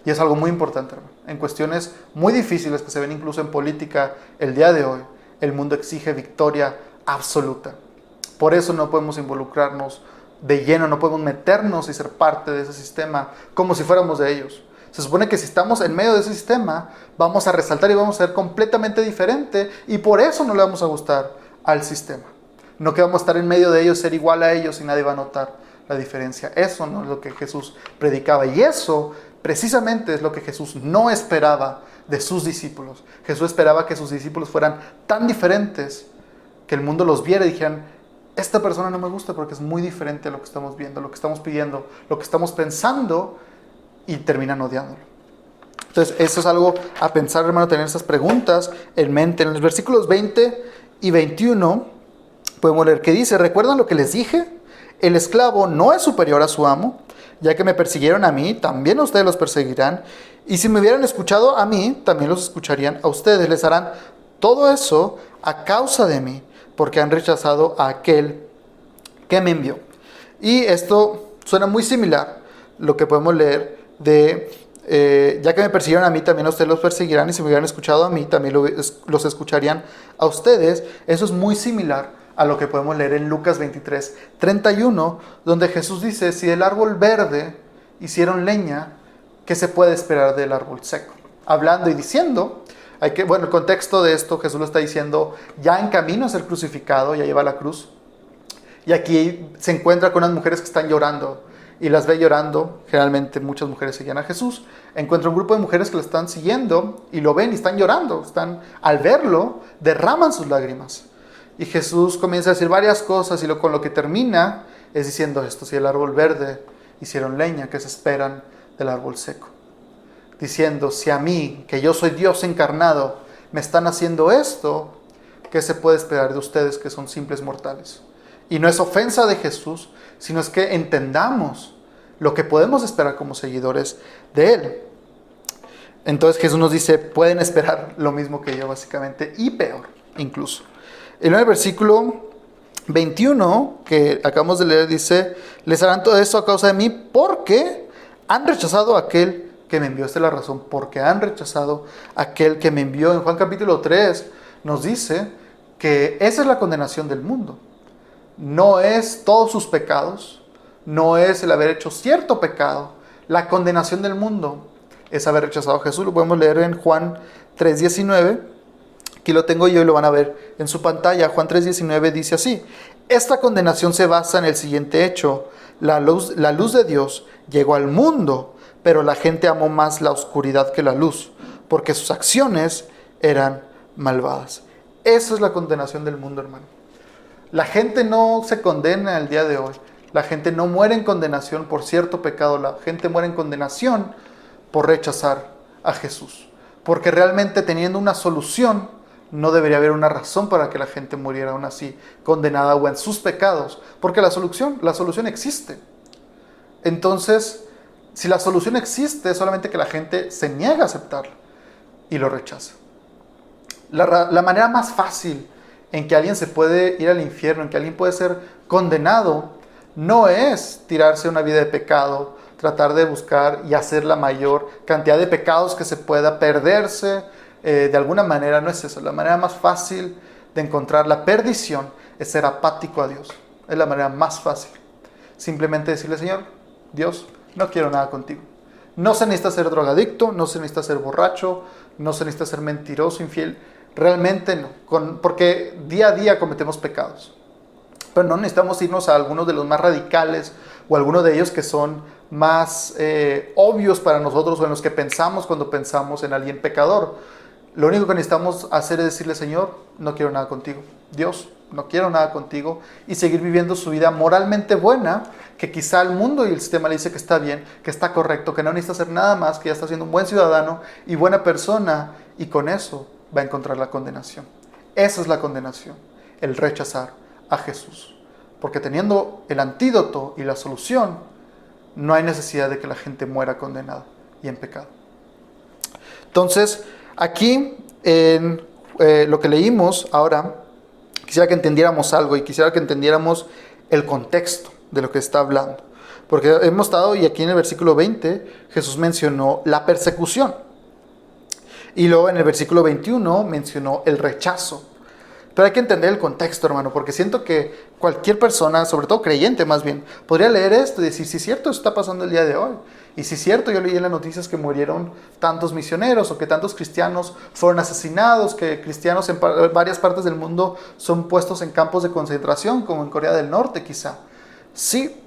S4: Y es algo muy importante, hermano. En cuestiones muy difíciles que se ven incluso en política el día de hoy, el mundo exige victoria absoluta. Por eso no podemos involucrarnos de lleno, no podemos meternos y ser parte de ese sistema como si fuéramos de ellos. Se supone que si estamos en medio de ese sistema, vamos a resaltar y vamos a ser completamente diferente, y por eso no le vamos a gustar al sistema. No que vamos a estar en medio de ellos, ser igual a ellos y nadie va a notar la diferencia. Eso no es lo que Jesús predicaba, y eso precisamente es lo que Jesús no esperaba de sus discípulos. Jesús esperaba que sus discípulos fueran tan diferentes que el mundo los viera y dijeran: esta persona no me gusta porque es muy diferente a lo que estamos viendo, lo que estamos pidiendo, lo que estamos pensando, y terminan odiándolo. Entonces eso es algo a pensar, hermano, tener esas preguntas en mente. En los versículos 20 y 21 podemos leer que dice: ¿recuerdan lo que les dije? El esclavo no es superior a su amo. Ya que me persiguieron a mí, también ustedes los perseguirán. Y si me hubieran escuchado a mí, también los escucharían a ustedes. Les harán todo eso a causa de mí, porque han rechazado a aquel que me envió. Y esto suena muy similar lo que podemos leer de, ya que me persiguieron a mí, también a ustedes los perseguirán, y si me hubieran escuchado a mí, también los escucharían a ustedes. Eso es muy similar a lo que podemos leer en Lucas 23:31, donde Jesús dice, si del árbol verde hicieron leña, ¿qué se puede esperar del árbol seco? Hablando y diciendo, el contexto de esto, Jesús lo está diciendo ya en camino a ser crucificado, ya lleva la cruz. Y aquí se encuentra con unas mujeres que están llorando y las ve llorando. Generalmente muchas mujeres seguían a Jesús. Encuentra un grupo de mujeres que lo están siguiendo y lo ven y están llorando. Al verlo, derraman sus lágrimas. Y Jesús comienza a decir varias cosas y con lo que termina es diciendo esto: si el árbol verde hicieron leña, ¿qué se esperan del árbol seco? Diciendo, si a mí, que yo soy Dios encarnado, me están haciendo esto, ¿qué se puede esperar de ustedes que son simples mortales? Y no es ofensa de Jesús, sino es que entendamos lo que podemos esperar como seguidores de Él. Entonces Jesús nos dice, pueden esperar lo mismo que yo básicamente, y peor incluso. En el versículo 21 que acabamos de leer dice, les harán todo esto a causa de mí porque han rechazado a aquel que me envió. Esta es la razón, porque han rechazado a aquel que me envió. En Juan capítulo 3 nos dice que esa es la condenación del mundo. No es todos sus pecados, no es el haber hecho cierto pecado. La condenación del mundo es haber rechazado a Jesús. Lo podemos leer en Juan 3:19. Aquí lo tengo yo y lo van a ver en su pantalla. Juan 3:19 dice así: esta condenación se basa en el siguiente hecho. La luz de Dios llegó al mundo, pero la gente amó más la oscuridad que la luz, porque sus acciones eran malvadas. Esa es la condenación del mundo, hermano. La gente no se condena el día de hoy. La gente no muere en condenación por cierto pecado. La gente muere en condenación por rechazar a Jesús. Porque realmente teniendo una solución, no debería haber una razón para que la gente muriera aún así, condenada o en sus pecados. Porque la solución existe. Entonces, si la solución existe, es solamente que la gente se niega a aceptarla y lo rechaza. La manera más fácil en que alguien se puede ir al infierno, en que alguien puede ser condenado, no es tirarse una vida de pecado, tratar de buscar y hacer la mayor cantidad de pecados que se pueda, perderse de alguna manera, no es eso. La manera más fácil de encontrar la perdición es ser apático a Dios. Es la manera más fácil. Simplemente decirle, Señor, Dios, no quiero nada contigo. No se necesita ser drogadicto, no se necesita ser borracho, no se necesita ser mentiroso, infiel. Realmente no, porque día a día cometemos pecados. Pero no necesitamos irnos a algunos de los más radicales o algunos de ellos que son más obvios para nosotros o en los que pensamos cuando pensamos en alguien pecador. Lo único que necesitamos hacer es decirle, Señor, no quiero nada contigo. Dios, no quiero nada contigo. Y seguir viviendo su vida moralmente buena, que quizá el mundo y el sistema le dice que está bien, que está correcto, que no necesita hacer nada más, que ya está siendo un buen ciudadano y buena persona. Y con eso va a encontrar la condenación. Esa es la condenación, el rechazar a Jesús. Porque teniendo el antídoto y la solución, no hay necesidad de que la gente muera condenada y en pecado. Entonces, aquí en lo que leímos ahora, quisiera que entendiéramos algo y quisiera que entendiéramos el contexto de lo que está hablando. Porque hemos estado, y aquí en el versículo 20, Jesús mencionó la persecución. Y luego en el versículo 21 mencionó el rechazo. Pero hay que entender el contexto, hermano, porque siento que cualquier persona, sobre todo creyente más bien, podría leer esto y decir, si es cierto, eso está pasando el día de hoy. Y si es cierto, yo leí en las noticias que murieron tantos misioneros o que tantos cristianos fueron asesinados, que cristianos en varias partes del mundo son puestos en campos de concentración, como en Corea del Norte quizá. Sí,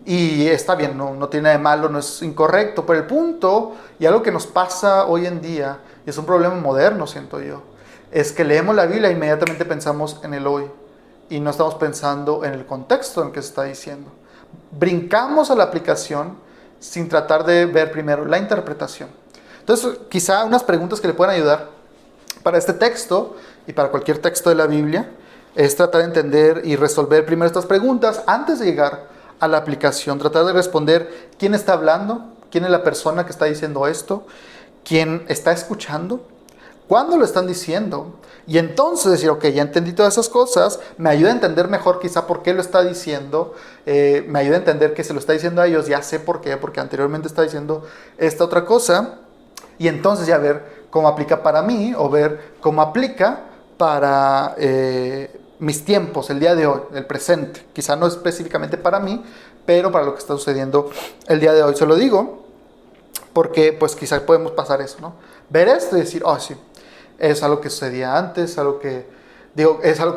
S4: y está bien, no tiene nada de malo, no es incorrecto, pero el punto, y algo que nos pasa hoy en día, y es un problema moderno, siento yo, es que leemos la Biblia e inmediatamente pensamos en el hoy, y no estamos pensando en el contexto en que se está diciendo. Brincamos a la aplicación sin tratar de ver primero la interpretación. Entonces, quizá unas preguntas que le puedan ayudar para este texto, y para cualquier texto de la Biblia, es tratar de entender y resolver primero estas preguntas antes de llegar a la aplicación, tratar de responder quién está hablando, ¿Quién es la persona que está diciendo esto? ¿Quién está escuchando? ¿Cuándo lo están diciendo? Y entonces decir, ok, ya entendí todas esas cosas, me ayuda a entender mejor quizá por qué lo está diciendo, me ayuda a entender que se lo está diciendo a ellos, ya sé por qué, porque anteriormente está diciendo esta otra cosa, y entonces ya ver cómo aplica para mí, o ver cómo aplica para mis tiempos, el día de hoy, el presente. Quizá no específicamente para mí, pero para lo que está sucediendo el día de hoy. Se lo digo porque pues quizá podemos pasar eso, ¿no? Ver esto y decir, oh sí, es algo que sucedía antes, es algo que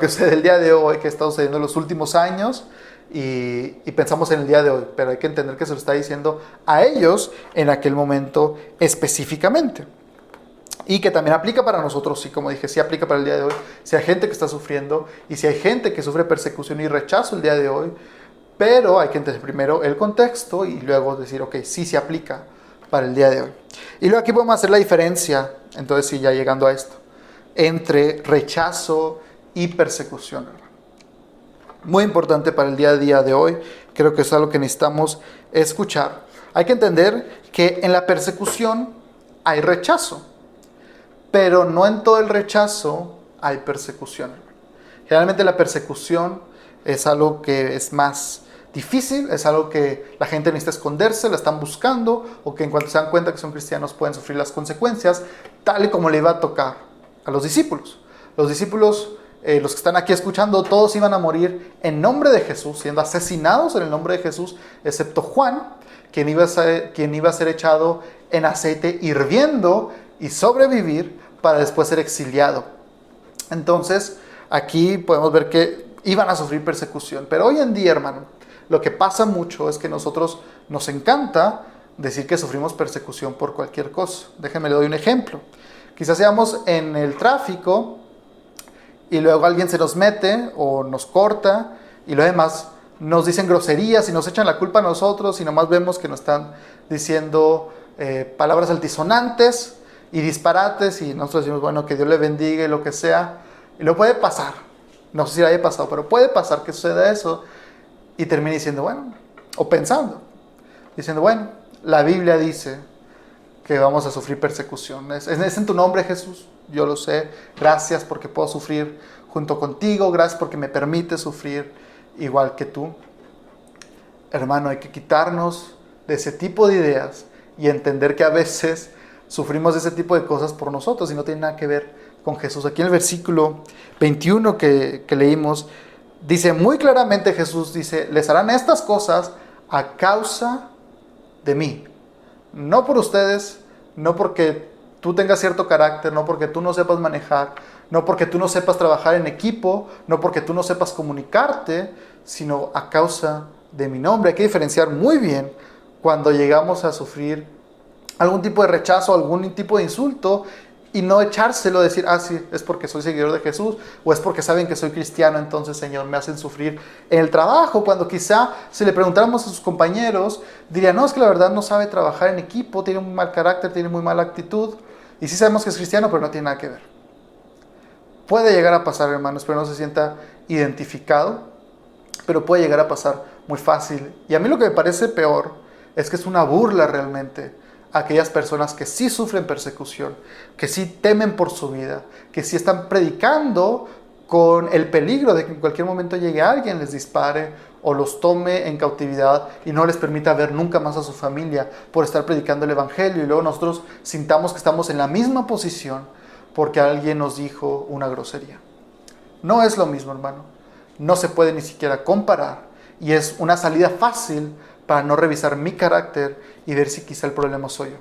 S4: sucede el día de hoy, que está sucediendo en los últimos años, y pensamos en el día de hoy, pero hay que entender que se lo está diciendo a ellos en aquel momento específicamente. Y que también aplica para nosotros, sí, como dije, sí aplica para el día de hoy. Si hay gente que está sufriendo y si hay gente que sufre persecución y rechazo el día de hoy, pero hay que entender primero el contexto y luego decir, ok, sí se aplica para el día de hoy. Y luego aquí podemos hacer la diferencia, entonces sí, ya llegando a esto, entre rechazo y persecución. Muy importante para el día a día de hoy, creo que es algo que necesitamos escuchar. Hay que entender que en la persecución hay rechazo, pero no en todo el rechazo hay persecución. Generalmente la persecución es algo que es más difícil, es algo que la gente necesita esconderse, la están buscando, o que en cuanto se dan cuenta que son cristianos pueden sufrir las consecuencias, tal y como le iba a tocar a los discípulos. Los discípulos, los que están aquí escuchando, todos iban a morir en nombre de Jesús, siendo asesinados en el nombre de Jesús, excepto Juan, quien iba a ser echado en aceite hirviendo y sobrevivir para después ser exiliado. Entonces, aquí podemos ver que iban a sufrir persecución. Pero hoy en día, hermano, lo que pasa mucho es que nosotros nos encanta decir que sufrimos persecución por cualquier cosa. Déjenme le doy un ejemplo. Quizás seamos en el tráfico y luego alguien se nos mete o nos corta y lo demás nos dicen groserías y nos echan la culpa a nosotros y nomás vemos que nos están diciendo palabras altisonantes y disparates y nosotros decimos, bueno, que Dios le bendiga y lo que sea. Y lo puede pasar, no sé si le haya pasado, pero puede pasar que suceda eso y termine diciendo, bueno, o pensando, diciendo, bueno, la Biblia dice que vamos a sufrir persecución. Es en tu nombre, Jesús, yo lo sé, gracias porque puedo sufrir junto contigo, gracias porque me permite sufrir igual que tú. Hermano, hay que quitarnos de ese tipo de ideas y entender que a veces sufrimos ese tipo de cosas por nosotros y no tiene nada que ver con Jesús. Aquí en el versículo 21 que leímos, dice muy claramente, Jesús dice, les harán estas cosas a causa de mí. No por ustedes, no porque tú tengas cierto carácter, no porque tú no sepas manejar, no porque tú no sepas trabajar en equipo, no porque tú no sepas comunicarte, sino a causa de mi nombre. Hay que diferenciar muy bien cuando llegamos a sufrir algún tipo de rechazo, algún tipo de insulto, y no echárselo, decir, sí, es porque soy seguidor de Jesús, o es porque saben que soy cristiano, entonces, Señor, me hacen sufrir en el trabajo, cuando quizá, si le preguntáramos a sus compañeros, dirían, no, es que la verdad no sabe trabajar en equipo, tiene un mal carácter, tiene muy mala actitud, y sí sabemos que es cristiano, pero no tiene nada que ver. Puede llegar a pasar, hermanos, pero no se sienta identificado, pero puede llegar a pasar muy fácil. Y a mí lo que me parece peor es que es una burla realmente a aquellas personas que sí sufren persecución, que sí temen por su vida, que sí están predicando con el peligro de que en cualquier momento llegue alguien, les dispare o los tome en cautividad y no les permita ver nunca más a su familia por estar predicando el evangelio, y luego nosotros sintamos que estamos en la misma posición porque alguien nos dijo una grosería. No es lo mismo, hermano. No se puede ni siquiera comparar, y es una salida fácil para no revisar mi carácter y ver si quizá el problema soy yo.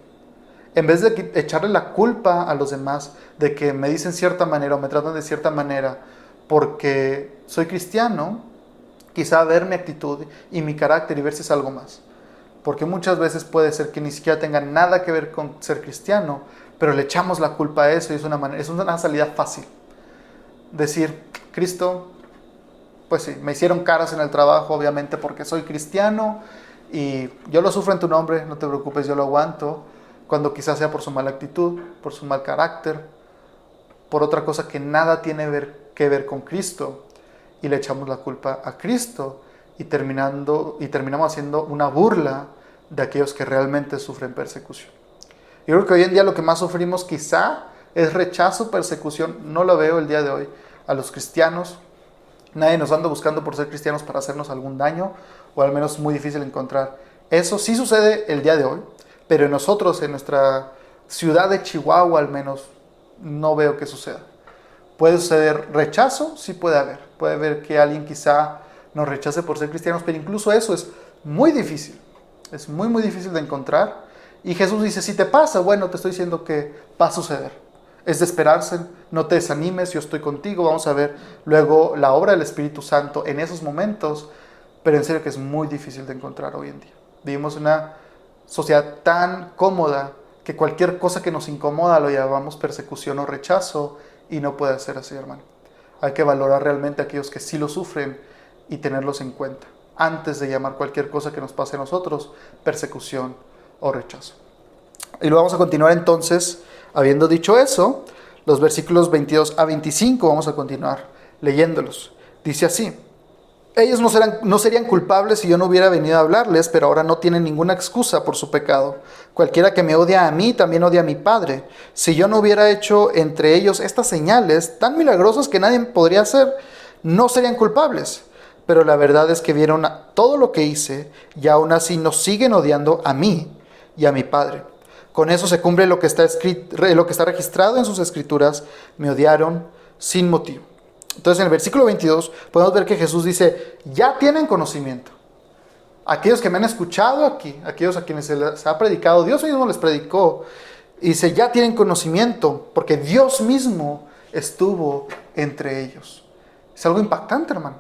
S4: En vez de echarle la culpa a los demás de que me dicen cierta manera o me tratan de cierta manera porque soy cristiano, quizá ver mi actitud y mi carácter y ver si es algo más. Porque muchas veces puede ser que ni siquiera tenga nada que ver con ser cristiano, pero le echamos la culpa a eso y es una salida fácil. Decir, Cristo, pues sí, me hicieron caras en el trabajo, obviamente porque soy cristiano, y yo lo sufro en tu nombre, no te preocupes, yo lo aguanto, cuando quizás sea por su mala actitud, por su mal carácter, por otra cosa que nada tiene que ver con Cristo, y le echamos la culpa a Cristo, y terminamos haciendo una burla de aquellos que realmente sufren persecución. Yo creo que hoy en día lo que más sufrimos quizá es rechazo, persecución. No lo veo el día de hoy a los cristianos. Nadie nos anda buscando por ser cristianos para hacernos algún daño, o al menos es muy difícil encontrar. Eso sí sucede el día de hoy, pero en nosotros, en nuestra ciudad de Chihuahua al menos, no veo que suceda. ¿Puede suceder rechazo? Sí puede haber. Puede haber que alguien quizá nos rechace por ser cristianos, pero incluso eso es muy difícil. Es muy, muy difícil de encontrar. Y Jesús dice, si te pasa, bueno, te estoy diciendo que va a suceder. Es de esperarse, no te desanimes, yo estoy contigo. Vamos a ver luego la obra del Espíritu Santo en esos momentos, pero en serio que es muy difícil de encontrar hoy en día. Vivimos en una sociedad tan cómoda que cualquier cosa que nos incomoda lo llamamos persecución o rechazo, y no puede ser así, hermano. Hay que valorar realmente a aquellos que sí lo sufren y tenerlos en cuenta, antes de llamar cualquier cosa que nos pase a nosotros persecución o rechazo. Y lo vamos a continuar entonces, habiendo dicho eso, los versículos 22 a 25, vamos a continuar leyéndolos. Dice así: ellos no serían culpables si yo no hubiera venido a hablarles, pero ahora no tienen ninguna excusa por su pecado. Cualquiera que me odia a mí, también odia a mi Padre. Si yo no hubiera hecho entre ellos estas señales tan milagrosas que nadie podría hacer, no serían culpables. Pero la verdad es que vieron todo lo que hice y aún así nos siguen odiando a mí y a mi Padre. Con eso se cumple lo que está registrado en sus escrituras: me odiaron sin motivo. Entonces en el versículo 22 podemos ver que Jesús dice, ya tienen conocimiento. Aquellos que me han escuchado aquí, aquellos a quienes se les ha predicado, Dios mismo les predicó. Y dice, ya tienen conocimiento, porque Dios mismo estuvo entre ellos. Es algo impactante, hermano.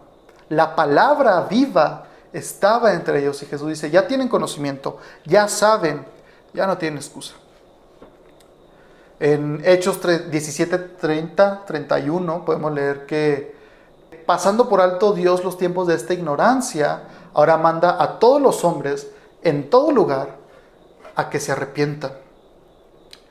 S4: La palabra viva estaba entre ellos. Y Jesús dice, ya tienen conocimiento, ya saben, ya no tienen excusa. En Hechos 17, 30, 31 podemos leer que pasando por alto Dios los tiempos de esta ignorancia, ahora manda a todos los hombres en todo lugar a que se arrepientan.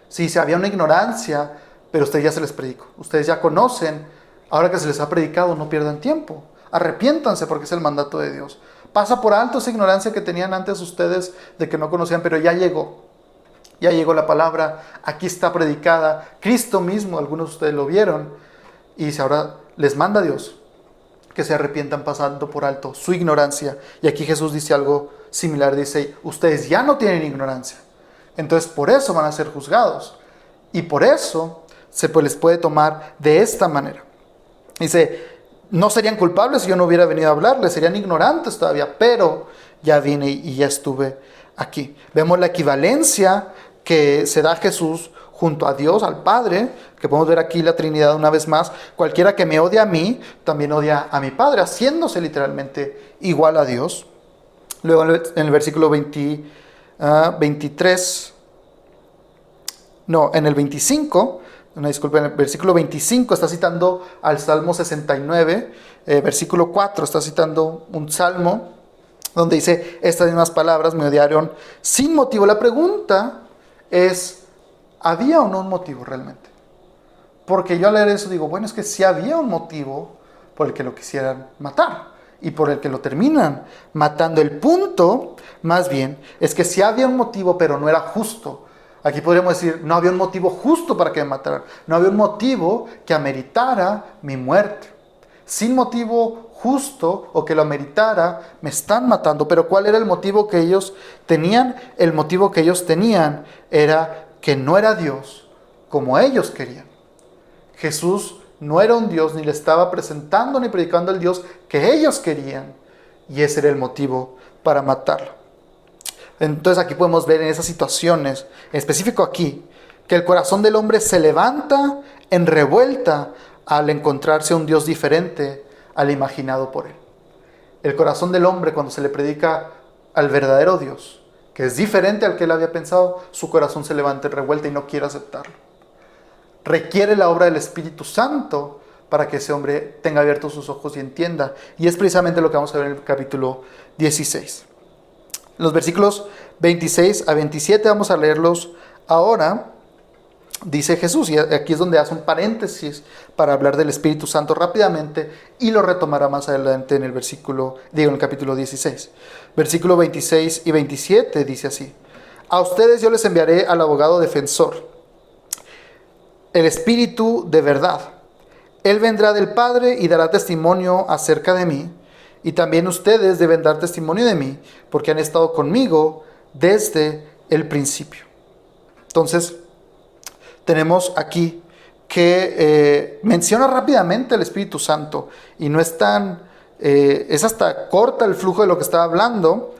S4: Sí, había una ignorancia, pero ustedes ya se les predicó. Ustedes ya conocen, ahora que se les ha predicado, no pierdan tiempo. Arrepiéntanse porque es el mandato de Dios. Pasa por alto esa ignorancia que tenían antes ustedes de que no conocían, pero ya llegó. Ya llegó la palabra, aquí está predicada. Cristo mismo, algunos de ustedes lo vieron. Y dice, ahora les manda a Dios que se arrepientan pasando por alto su ignorancia. Y aquí Jesús dice algo similar. Dice, ustedes ya no tienen ignorancia. Entonces por eso van a ser juzgados. Y por eso se les puede tomar de esta manera. Dice, no serían culpables si yo no hubiera venido a hablarles. Serían ignorantes todavía. Pero ya vine y ya estuve aquí. Vemos la equivalencia que se da Jesús junto a Dios, al Padre, que podemos ver aquí la Trinidad una vez más. Cualquiera que me odia a mí, también odia a mi Padre, haciéndose literalmente igual a Dios. Luego en el versículo 23, no, en el 25, en el versículo 25 está citando al Salmo 69, versículo 4, está citando un salmo donde dice estas mismas palabras, me odiaron sin motivo. La pregunta es, ¿había o no un motivo realmente? Porque yo al leer eso digo, bueno, es que sí había un motivo por el que lo quisieran matar y por el que lo terminan matando. El punto, más bien, es que sí había un motivo, pero no era justo. Aquí podríamos decir, no había un motivo justo para que me mataran. No había un motivo que ameritara mi muerte. Sin motivo justo o que lo ameritara, me están matando. Pero ¿cuál era el motivo que ellos tenían? El motivo que ellos tenían era que no era Dios como ellos querían. Jesús no era un Dios, ni le estaba presentando ni predicando el Dios que ellos querían. Y ese era el motivo para matarlo. Entonces aquí podemos ver en esas situaciones, en específico aquí, que el corazón del hombre se levanta en revuelta al encontrarse un Dios diferente al imaginado por él. El corazón del hombre, cuando se le predica al verdadero Dios, que es diferente al que él había pensado, su corazón se levanta en revuelta y no quiere aceptarlo. Requiere la obra del Espíritu Santo para que ese hombre tenga abiertos sus ojos y entienda. Y es precisamente lo que vamos a ver en el capítulo 16. Los versículos 26 a 27 vamos a leerlos ahora. dice Jesús, y aquí es donde hace un paréntesis para hablar del Espíritu Santo rápidamente, y lo retomará más adelante en en el capítulo 16. Versículo 26 y 27 dice así: a ustedes yo les enviaré al abogado defensor, el Espíritu de verdad. Él vendrá del Padre y dará testimonio acerca de mí, y también ustedes deben dar testimonio de mí, porque han estado conmigo desde el principio. Entonces, tenemos aquí que menciona rápidamente el Espíritu Santo, y no es tan, es hasta corta el flujo de lo que está hablando,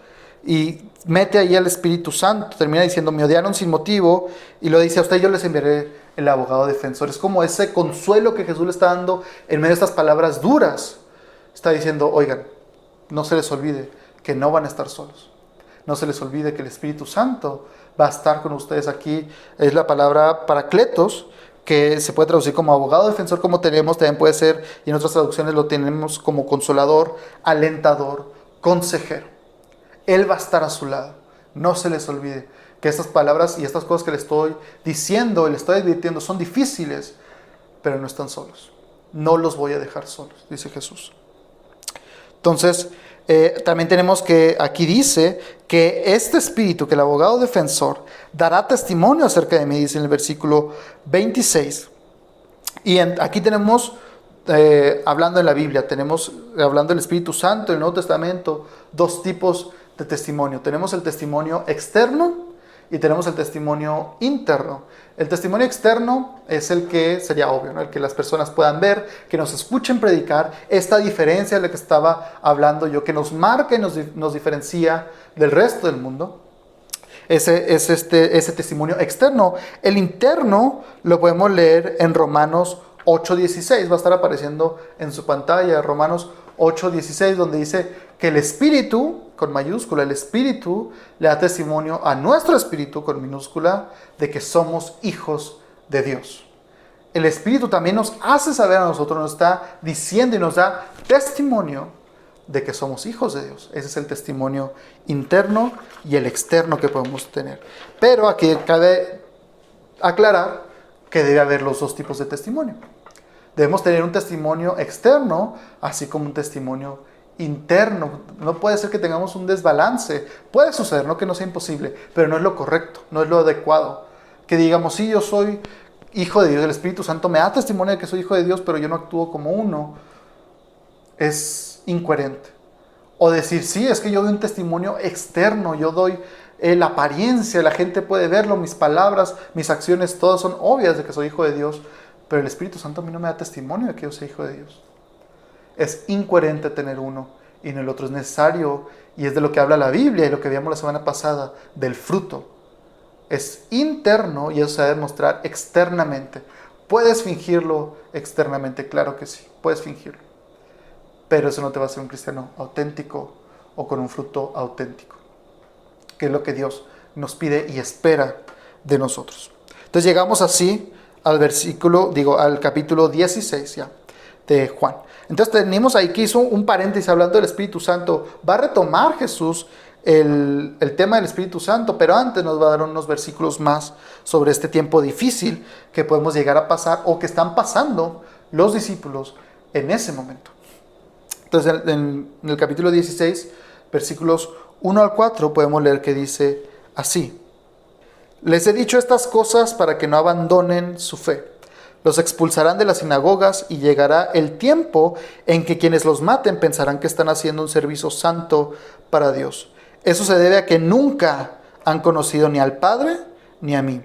S4: y mete ahí al Espíritu Santo. Termina diciendo: me odiaron sin motivo, y lo dice: a usted yo les enviaré el abogado defensor. Es como ese consuelo que Jesús le está dando en medio de estas palabras duras. Está diciendo: oigan, no se les olvide que no van a estar solos. No se les olvide que el Espíritu Santo va a estar con ustedes. Aquí es la palabra paracletos, que se puede traducir como abogado defensor, como tenemos, también puede ser, y en otras traducciones lo tenemos como consolador, alentador, consejero. Él va a estar a su lado. No se les olvide que estas palabras y estas cosas que le estoy diciendo y le estoy advirtiendo son difíciles, pero no están solos. No los voy a dejar solos, dice Jesús. Entonces, también tenemos que aquí dice que este Espíritu, que el abogado defensor, dará testimonio acerca de mí, dice en el versículo 26. Y aquí tenemos, hablando en la Biblia, tenemos, hablando del Espíritu Santo en el Nuevo Testamento, dos tipos de testimonio. Tenemos el testimonio externo y tenemos el testimonio interno. El testimonio externo es el que sería obvio, ¿no? El que las personas puedan ver, que nos escuchen predicar. Esta diferencia de la que estaba hablando yo, que nos marca y nos diferencia del resto del mundo. Ese testimonio externo. El interno lo podemos leer en Romanos 8:16. Va a estar apareciendo en su pantalla, Romanos 8:16, donde dice que el Espíritu, con mayúscula, el Espíritu le da testimonio a nuestro espíritu, con minúscula, de que somos hijos de Dios. El Espíritu también nos hace saber a nosotros, nos está diciendo y nos da testimonio de que somos hijos de Dios. Ese es el testimonio interno y el externo que podemos tener. Pero aquí cabe aclarar que debe haber los dos tipos de testimonio. Debemos tener un testimonio externo, así como un testimonio interno. No puede ser que tengamos un desbalance. Puede suceder, no que no sea imposible, pero no es lo correcto, no es lo adecuado. Que digamos: sí, yo soy hijo de Dios, el Espíritu Santo me da testimonio de que soy hijo de Dios, pero yo no actúo como uno. Es incoherente. O decir: sí, es que yo doy un testimonio externo, yo doy la apariencia, la gente puede verlo, mis palabras, mis acciones, todas son obvias de que soy hijo de Dios, pero el Espíritu Santo a mí no me da testimonio de que yo soy hijo de Dios. Es incoherente tener uno y no el otro. Es necesario, y es de lo que habla la Biblia y lo que vimos la semana pasada, del fruto. Es interno y eso se debe demostrar externamente. ¿Puedes fingirlo externamente? Claro que sí, puedes fingirlo. Pero eso no te va a hacer un cristiano auténtico o con un fruto auténtico, que es lo que Dios nos pide y espera de nosotros. Entonces llegamos así al capítulo 16 ya de Juan. Entonces tenemos ahí que hizo un paréntesis hablando del Espíritu Santo. Va a retomar Jesús el tema del Espíritu Santo, pero antes nos va a dar unos versículos más sobre este tiempo difícil que podemos llegar a pasar o que están pasando los discípulos en ese momento. Entonces en el capítulo 16, versículos 1 al 4, podemos leer que dice así: les he dicho estas cosas para que no abandonen su fe. Los expulsarán de las sinagogas y llegará el tiempo en que quienes los maten pensarán que están haciendo un servicio santo para Dios. Eso se debe a que nunca han conocido ni al Padre ni a mí.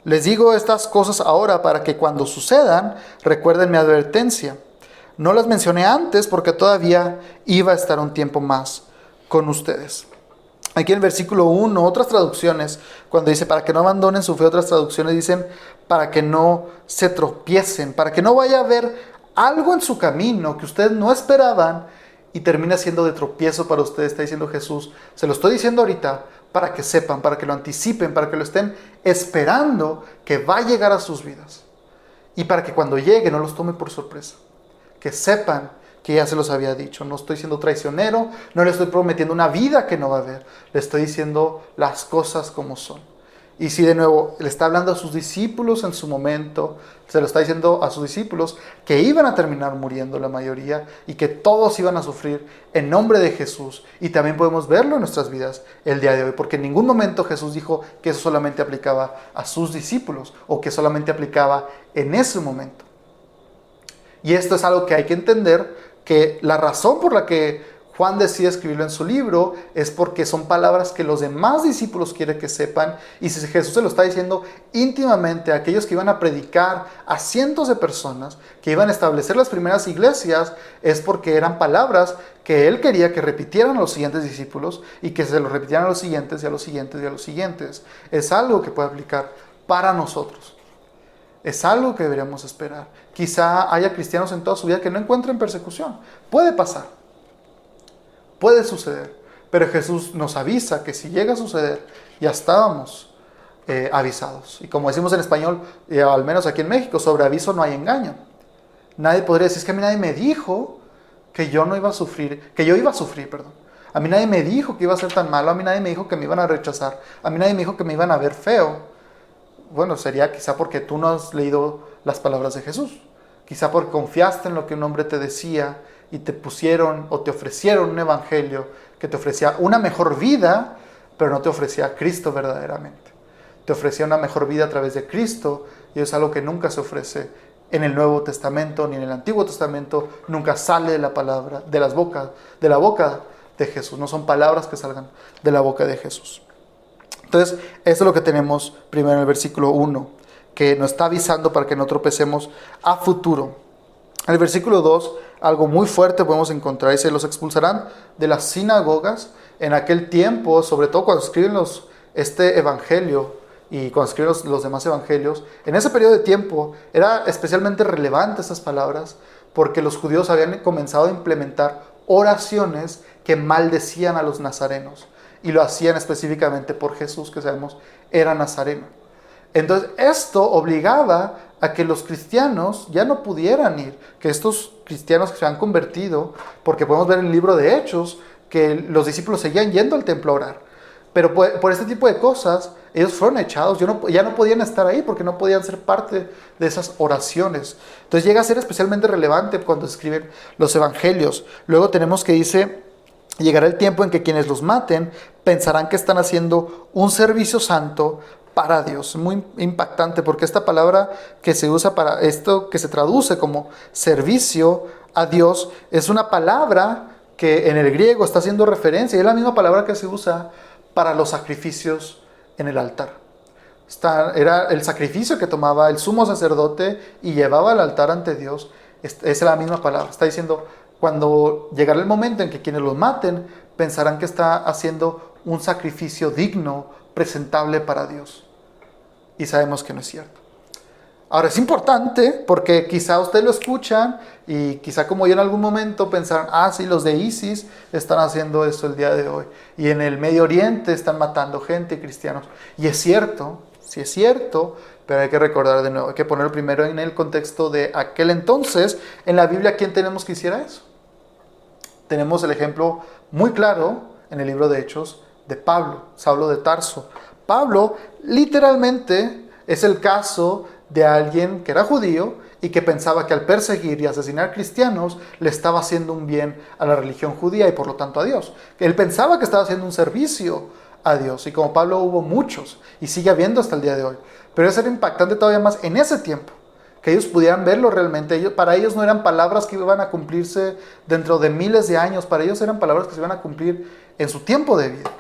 S4: Les digo estas cosas ahora para que cuando sucedan recuerden mi advertencia. No las mencioné antes porque todavía iba a estar un tiempo más con ustedes. Aquí en el versículo 1, otras traducciones, cuando dice para que no abandonen su fe, otras traducciones dicen para que no se tropiecen, para que no vaya a haber algo en su camino que ustedes no esperaban y termina siendo de tropiezo para ustedes. Está diciendo Jesús: se lo estoy diciendo ahorita para que sepan, para que lo anticipen, para que lo estén esperando que va a llegar a sus vidas. Y para que cuando llegue no los tome por sorpresa. Que sepan que ya se los había dicho. No estoy siendo traicionero, no le estoy prometiendo una vida que no va a haber. Le estoy diciendo las cosas como son. Y si de nuevo le está hablando a sus discípulos en su momento, se lo está diciendo a sus discípulos que iban a terminar muriendo la mayoría y que todos iban a sufrir en nombre de Jesús. Y también podemos verlo en nuestras vidas el día de hoy, porque en ningún momento Jesús dijo que eso solamente aplicaba a sus discípulos o que solamente aplicaba en ese momento. Y esto es algo que hay que entender, que la razón por la que Juan decide escribirlo en su libro es porque son palabras que los demás discípulos quieren que sepan, y si Jesús se lo está diciendo íntimamente a aquellos que iban a predicar a cientos de personas, que iban a establecer las primeras iglesias, es porque eran palabras que él quería que repitieran a los siguientes discípulos y que se lo repitieran a los siguientes y a los siguientes y a los siguientes. Es algo que puede aplicar para nosotros. Es algo que deberíamos esperar. Quizá haya cristianos en toda su vida que no encuentren persecución. Puede pasar. Puede suceder, pero Jesús nos avisa que si llega a suceder, ya estábamos avisados. Y como decimos en español, al menos aquí en México, sobre aviso no hay engaño. Nadie podría decir, es que a mí nadie me dijo que yo no iba a sufrir, que yo iba a sufrir, perdón. A mí nadie me dijo que iba a ser tan malo, a mí nadie me dijo que me iban a rechazar, a mí nadie me dijo que me iban a ver feo. Bueno, sería quizá porque tú no has leído las palabras de Jesús. Quizá porque confiaste en lo que un hombre te decía y te pusieron o te ofrecieron un evangelio que te ofrecía una mejor vida, pero no te ofrecía a Cristo verdaderamente. Te ofrecía una mejor vida a través de Cristo, y es algo que nunca se ofrece en el Nuevo Testamento ni en el Antiguo Testamento. Nunca sale de la palabra, de la boca de Jesús. No son palabras que salgan de la boca de Jesús. Entonces, esto es lo que tenemos primero en el versículo 1, que nos está avisando para que no tropecemos a futuro. En el versículo 2, algo muy fuerte podemos encontrar, dice, los expulsarán de las sinagogas. En aquel tiempo, sobre todo cuando escriben este evangelio y cuando escriben los demás evangelios, en ese periodo de tiempo era especialmente relevante estas palabras, porque los judíos habían comenzado a implementar oraciones que maldecían a los nazarenos, y lo hacían específicamente por Jesús, que sabemos era nazareno. Entonces esto obligaba a que los cristianos ya no pudieran ir, que estos cristianos que se han convertido, porque podemos ver en el libro de Hechos que los discípulos seguían yendo al templo a orar, pero por este tipo de cosas ellos fueron echados, ya no podían estar ahí porque no podían ser parte de esas oraciones. Entonces llega a ser especialmente relevante cuando escriben los evangelios. Luego tenemos que dice, llegará el tiempo en que quienes los maten pensarán que están haciendo un servicio santo para Dios. Muy impactante, porque esta palabra que se usa para esto, que se traduce como servicio a Dios, es una palabra que en el griego está haciendo referencia, y es la misma palabra que se usa para los sacrificios en el altar. Era el sacrificio que tomaba el sumo sacerdote y llevaba al altar ante Dios. Es la misma palabra. Está diciendo, cuando llegará el momento en que quienes los maten pensarán que está haciendo un sacrificio digno, presentable para Dios. Y sabemos que no es cierto. Ahora es importante porque quizá ustedes lo escuchan y quizá como yo en algún momento pensaron, sí, los de ISIS están haciendo esto el día de hoy. Y en el Medio Oriente están matando gente, cristianos. Y es cierto, sí es cierto, pero hay que recordar de nuevo, hay que ponerlo primero en el contexto de aquel entonces. En la Biblia, ¿quién tenemos que hiciera eso? Tenemos el ejemplo muy claro en el libro de Hechos de Pablo, Saulo de Tarso. Pablo literalmente es el caso de alguien que era judío y que pensaba que al perseguir y asesinar cristianos le estaba haciendo un bien a la religión judía y por lo tanto a Dios. Él pensaba que estaba haciendo un servicio a Dios, y como Pablo hubo muchos y sigue habiendo hasta el día de hoy. Pero eso era impactante todavía más en ese tiempo, que ellos pudieran verlo realmente. Para ellos no eran palabras que iban a cumplirse dentro de miles de años, para ellos eran palabras que se iban a cumplir en su tiempo de vida.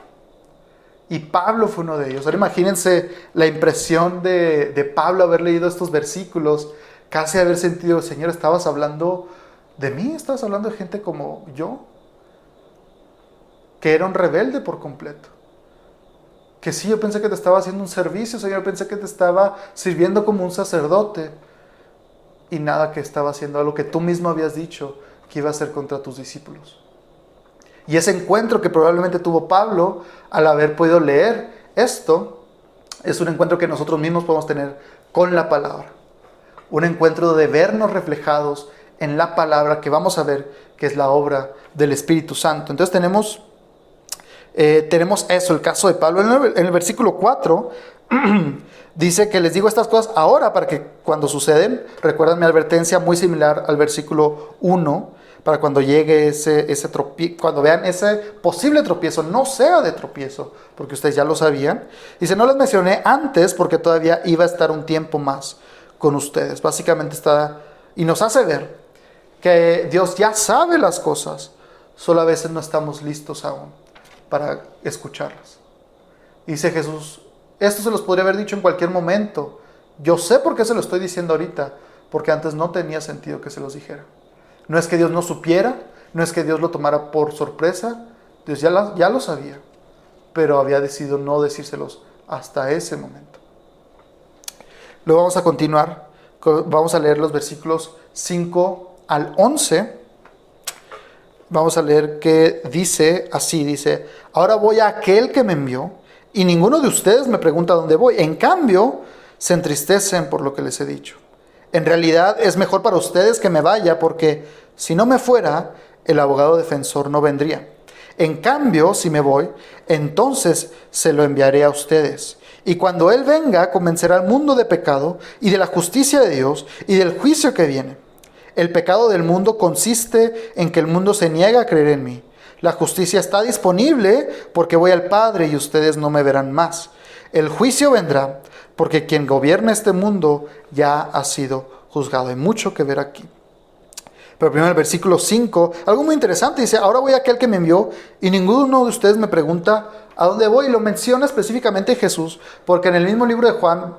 S4: Y Pablo fue uno de ellos. Ahora imagínense la impresión de Pablo haber leído estos versículos, casi haber sentido, Señor, estabas hablando de mí, estabas hablando de gente como yo, que era un rebelde por completo. Que sí, yo pensé que te estaba haciendo un servicio, Señor, pensé que te estaba sirviendo como un sacerdote, y nada, que estaba haciendo algo que tú mismo habías dicho que iba a hacer contra tus discípulos. Y ese encuentro que probablemente tuvo Pablo al haber podido leer esto, es un encuentro que nosotros mismos podemos tener con la palabra. Un encuentro de vernos reflejados en la palabra, que vamos a ver que es la obra del Espíritu Santo. Entonces tenemos eso, el caso de Pablo. En el versículo 4 Dice que les digo estas cosas ahora para que cuando suceden, recuerden mi advertencia muy similar al versículo 1, para cuando llegue ese tropiezo, cuando vean ese posible tropiezo, no sea de tropiezo, porque ustedes ya lo sabían. Dice, no les mencioné antes porque todavía iba a estar un tiempo más con ustedes. Básicamente está, y nos hace ver que Dios ya sabe las cosas, solo a veces no estamos listos aún para escucharlas. Dice Jesús, esto se los podría haber dicho en cualquier momento. Yo sé por qué se lo estoy diciendo ahorita, porque antes no tenía sentido que se los dijera. No es que Dios no supiera, no es que Dios lo tomara por sorpresa, Dios ya lo sabía, pero había decidido no decírselos hasta ese momento. Luego vamos a continuar, vamos a leer los versículos 5 al 11. Vamos a leer que dice así, dice, ahora voy a aquel que me envió, y ninguno de ustedes me pregunta dónde voy. En cambio, se entristecen por lo que les he dicho. En realidad es mejor para ustedes que me vaya, porque si no me fuera, el abogado defensor no vendría. En cambio, si me voy, entonces se lo enviaré a ustedes. Y cuando Él venga, convencerá al mundo de pecado y de la justicia de Dios y del juicio que viene. El pecado del mundo consiste en que el mundo se niega a creer en mí. La justicia está disponible porque voy al Padre y ustedes no me verán más. El juicio vendrá porque quien gobierna este mundo ya ha sido juzgado. Hay mucho que ver aquí. Pero primero el versículo 5, algo muy interesante, dice, ahora voy a aquel que me envió y ninguno de ustedes me pregunta a dónde voy. Y lo menciona específicamente Jesús, porque en el mismo libro de Juan,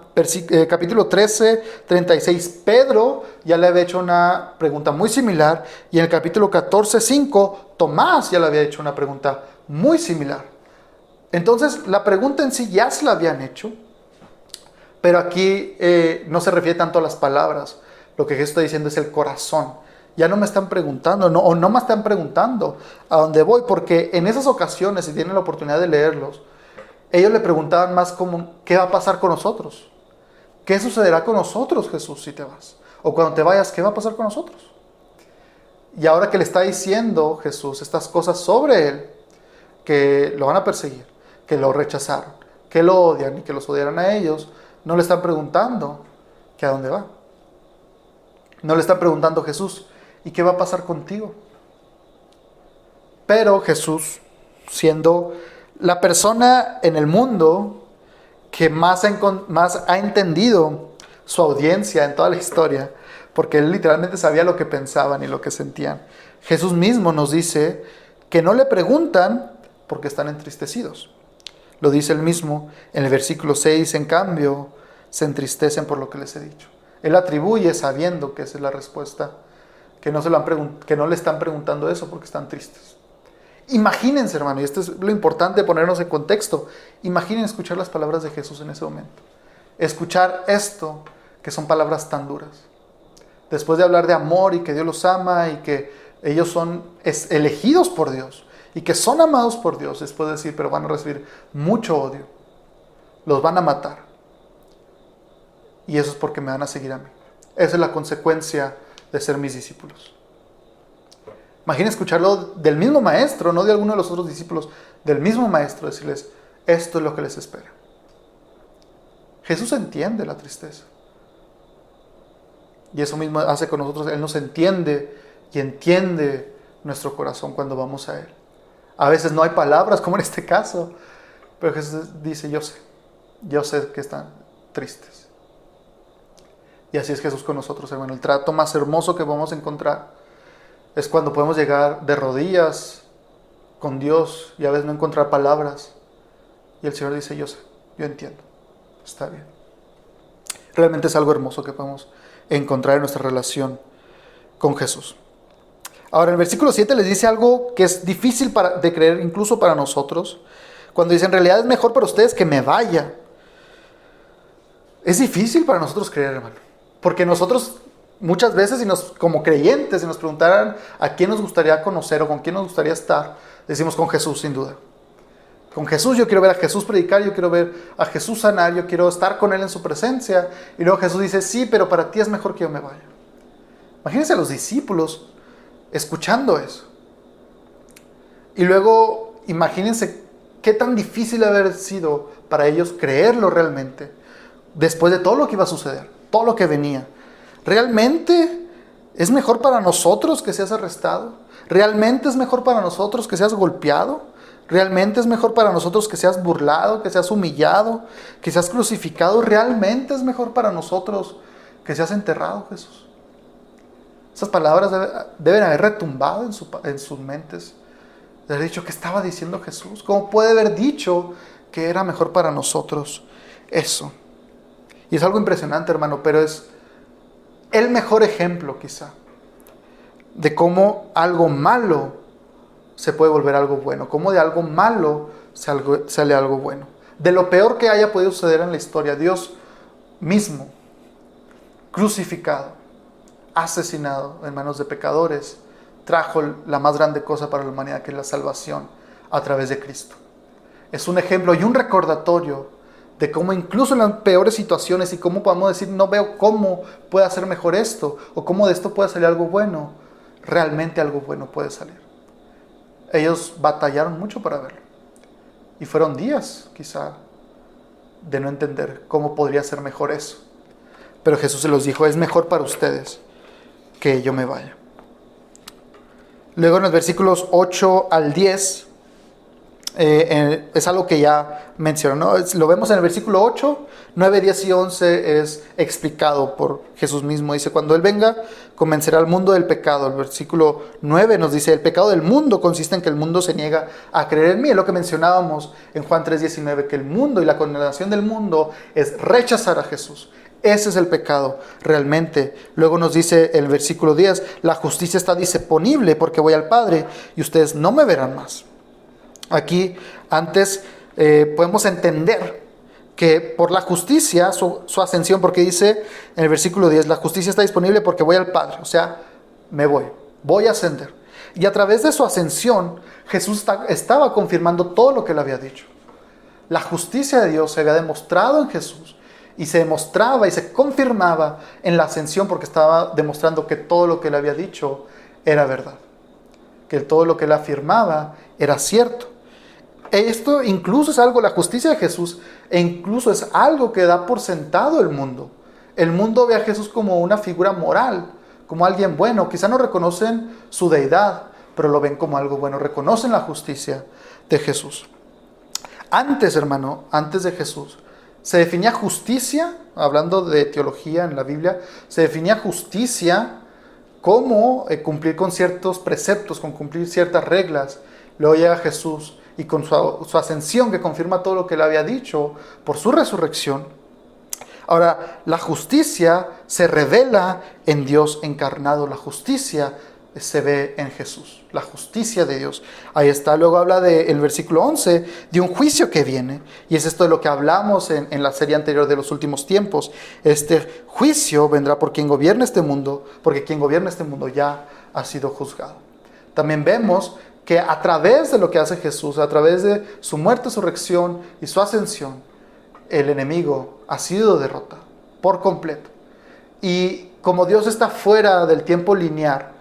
S4: capítulo 13, 36, Pedro ya le había hecho una pregunta muy similar, y en el capítulo 14, 5, Tomás ya le había hecho una pregunta muy similar. Entonces, la pregunta en sí ya se la habían hecho, pero aquí no se refiere tanto a las palabras. Lo que Jesús está diciendo es el corazón. Ya no me están preguntando, o no me están preguntando a dónde voy, porque en esas ocasiones, si tienen la oportunidad de leerlos, ellos le preguntaban más como, ¿qué va a pasar con nosotros? ¿Qué sucederá con nosotros, Jesús, si te vas? O cuando te vayas, ¿qué va a pasar con nosotros? Y ahora que le está diciendo Jesús estas cosas sobre él, que lo van a perseguir, que lo rechazaron, que lo odian y que los odiarán a ellos, no le están preguntando que a dónde va. No le están preguntando, Jesús, ¿y qué va a pasar contigo? Pero Jesús, siendo la persona en el mundo que más ha entendido su audiencia en toda la historia, porque él literalmente sabía lo que pensaban y lo que sentían, Jesús mismo nos dice que no le preguntan porque están entristecidos. Lo dice él mismo en el versículo 6, en cambio, se entristecen por lo que les he dicho. Él atribuye sabiendo que esa es la respuesta, que no le están preguntando eso porque están tristes. Imagínense, hermano, y esto es lo importante de ponernos en contexto, imaginen escuchar las palabras de Jesús en ese momento. Escuchar esto, que son palabras tan duras. Después de hablar de amor y que Dios los ama y que ellos son elegidos por Dios y que son amados por Dios, después de decir, pero van a recibir mucho odio. Los van a matar. Y eso es porque me van a seguir a mí. Esa es la consecuencia de ser mis discípulos. Imagina escucharlo del mismo maestro, no de alguno de los otros discípulos, del mismo maestro, decirles, esto es lo que les espera. Jesús entiende la tristeza. Y eso mismo hace con nosotros. Él nos entiende y entiende nuestro corazón cuando vamos a Él. A veces no hay palabras, como en este caso, pero Jesús dice, yo sé que están tristes. Y así es Jesús con nosotros, hermano. El trato más hermoso que vamos a encontrar es cuando podemos llegar de rodillas con Dios y a veces no encontrar palabras. Y el Señor dice, yo sé, yo entiendo, está bien. Realmente es algo hermoso que podemos encontrar en nuestra relación con Jesús. Ahora, el versículo 7 les dice algo que es difícil de creer incluso para nosotros. Cuando dice, en realidad es mejor para ustedes que me vaya. Es difícil para nosotros creer, hermano. Porque nosotros muchas veces, como creyentes, si nos preguntaran a quién nos gustaría conocer o con quién nos gustaría estar, decimos con Jesús, sin duda. Con Jesús yo quiero ver a Jesús predicar, yo quiero ver a Jesús sanar, yo quiero estar con Él en su presencia. Y luego Jesús dice, sí, pero para ti es mejor que yo me vaya. Imagínense a los discípulos escuchando eso. Y luego imagínense qué tan difícil debe haber sido para ellos creerlo realmente, después de todo lo que iba a suceder, todo lo que venía. ¿Realmente es mejor para nosotros que seas arrestado? ¿Realmente es mejor para nosotros que seas golpeado? ¿Realmente es mejor para nosotros que seas burlado, que seas humillado, que seas crucificado? ¿Realmente es mejor para nosotros que seas enterrado, Jesús? Esas palabras deben haber retumbado en sus mentes. De haber dicho, ¿qué estaba diciendo Jesús? ¿Cómo puede haber dicho que era mejor para nosotros eso? Y es algo impresionante, hermano, pero es el mejor ejemplo quizá de cómo algo malo se puede volver algo bueno, cómo de algo malo sale algo bueno. De lo peor que haya podido suceder en la historia, Dios mismo, crucificado, asesinado en manos de pecadores, trajo la más grande cosa para la humanidad, que es la salvación a través de Cristo. Es un ejemplo y un recordatorio de cómo incluso en las peores situaciones, y cómo podemos decir, no veo cómo puede hacer mejor esto, o cómo de esto puede salir algo bueno, realmente algo bueno puede salir. Ellos batallaron mucho para verlo, y fueron días quizá de no entender cómo podría ser mejor eso. Pero Jesús se los dijo, es mejor para ustedes que yo me vaya. Luego en los versículos 8 al 10, es algo que ya mencioné, ¿no? Lo vemos en el versículo 8, 9, 10 y 11 es explicado por Jesús mismo. Dice, cuando Él venga, convencerá al mundo del pecado. El versículo 9 nos dice, el pecado del mundo consiste en que el mundo se niega a creer en mí. Es lo que mencionábamos en Juan 3, 19, que el mundo y la condenación del mundo es rechazar a Jesús. Ese es el pecado realmente. Luego nos dice el versículo 10, la justicia está disponible porque voy al Padre y ustedes no me verán más. Aquí antes podemos entender que por la justicia, su ascensión, porque dice en el versículo 10, la justicia está disponible porque voy al Padre, o sea, me voy a ascender. Y a través de su ascensión, Jesús estaba confirmando todo lo que él había dicho. La justicia de Dios se había demostrado en Jesús y se demostraba y se confirmaba en la ascensión, porque estaba demostrando que todo lo que él había dicho era verdad, que todo lo que él afirmaba era cierto. Esto incluso es algo, la justicia de Jesús, e incluso es algo que da por sentado el mundo. El mundo ve a Jesús como una figura moral, como alguien bueno. Quizá no reconocen su deidad, pero lo ven como algo bueno. Reconocen la justicia de Jesús. Antes, hermano, antes de Jesús, se definía justicia, hablando de teología en la Biblia, se definía justicia como cumplir con ciertos preceptos, con cumplir ciertas reglas. Luego llega Jesús y con su ascensión, que confirma todo lo que él había dicho por su resurrección. Ahora, la justicia se revela en Dios encarnado. La justicia se ve en Jesús, la justicia de Dios. Ahí está. Luego habla del versículo 11 de un juicio que viene, y es esto de lo que hablamos en la serie anterior de los últimos tiempos. Este juicio vendrá por quien gobierna este mundo, porque quien gobierna este mundo ya ha sido juzgado. También vemos que a través de lo que hace Jesús, a través de su muerte, resurrección y su ascensión, el enemigo ha sido derrotado por completo. Y como Dios está fuera del tiempo lineal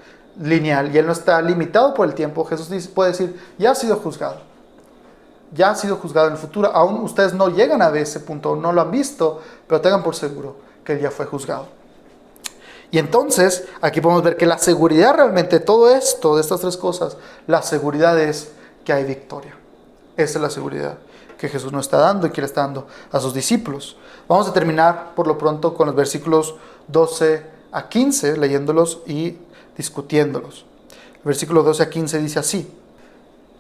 S4: y Él no está limitado por el tiempo, Jesús puede decir, ya ha sido juzgado. Ya ha sido juzgado en el futuro. Aún ustedes no llegan a ver ese punto, no lo han visto, pero tengan por seguro que Él ya fue juzgado. Y entonces, aquí podemos ver que la seguridad realmente, todo esto, de estas tres cosas, la seguridad es que hay victoria. Esa es la seguridad que Jesús nos está dando y que le está dando a sus discípulos. Vamos a terminar por lo pronto con los versículos 12 a 15, leyéndolos y discutiéndolos. El versículo 12 a 15 dice así: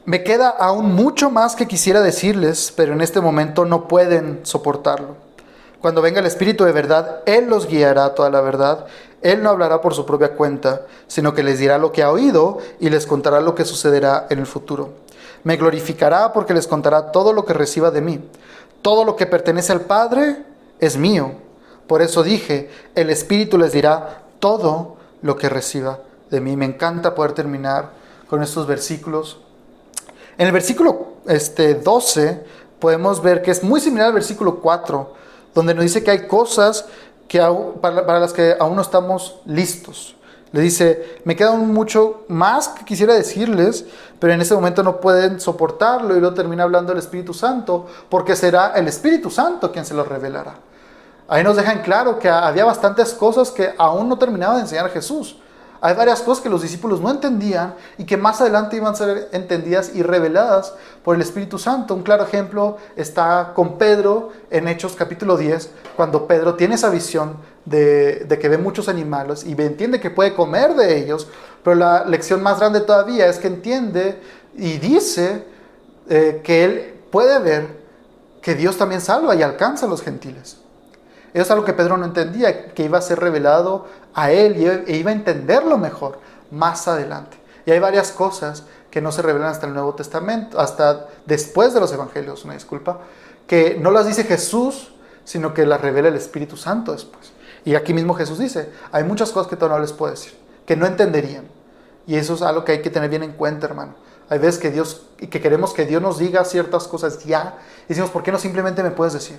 S4: me queda aún mucho más que quisiera decirles, pero en este momento no pueden soportarlo. Cuando venga el Espíritu de verdad, Él los guiará a toda la verdad. Él no hablará por su propia cuenta, sino que les dirá lo que ha oído y les contará lo que sucederá en el futuro. Me glorificará porque les contará todo lo que reciba de mí. Todo lo que pertenece al Padre es mío. Por eso dije, el Espíritu les dirá todo lo que reciba de mí. Me encanta poder terminar con estos versículos. En el versículo 12 podemos ver que es muy similar al versículo 4, donde nos dice que hay cosas que para las que aún no estamos listos. Le dice, me queda mucho más que quisiera decirles, pero en ese momento no pueden soportarlo, y luego termina hablando del Espíritu Santo, porque será el Espíritu Santo quien se lo revelará. Ahí nos dejan claro que había bastantes cosas que aún no terminaba de enseñar Jesús. Hay varias cosas que los discípulos no entendían y que más adelante iban a ser entendidas y reveladas por el Espíritu Santo. Un claro ejemplo está con Pedro en Hechos capítulo 10, cuando Pedro tiene esa visión de que ve muchos animales y entiende que puede comer de ellos, pero la lección más grande todavía es que entiende y dice que él puede ver que Dios también salva y alcanza a los gentiles. Eso es algo que Pedro no entendía, que iba a ser revelado a él e iba a entenderlo mejor más adelante. Y hay varias cosas que no se revelan hasta el Nuevo Testamento, hasta después de los Evangelios, una disculpa, que no las dice Jesús, sino que las revela el Espíritu Santo después. Y aquí mismo Jesús dice, hay muchas cosas que todavía no les puedo decir, que no entenderían. Y eso es algo que hay que tener bien en cuenta, hermano. Hay veces que queremos que Dios nos diga ciertas cosas ya, y decimos, ¿por qué no simplemente me puedes decir?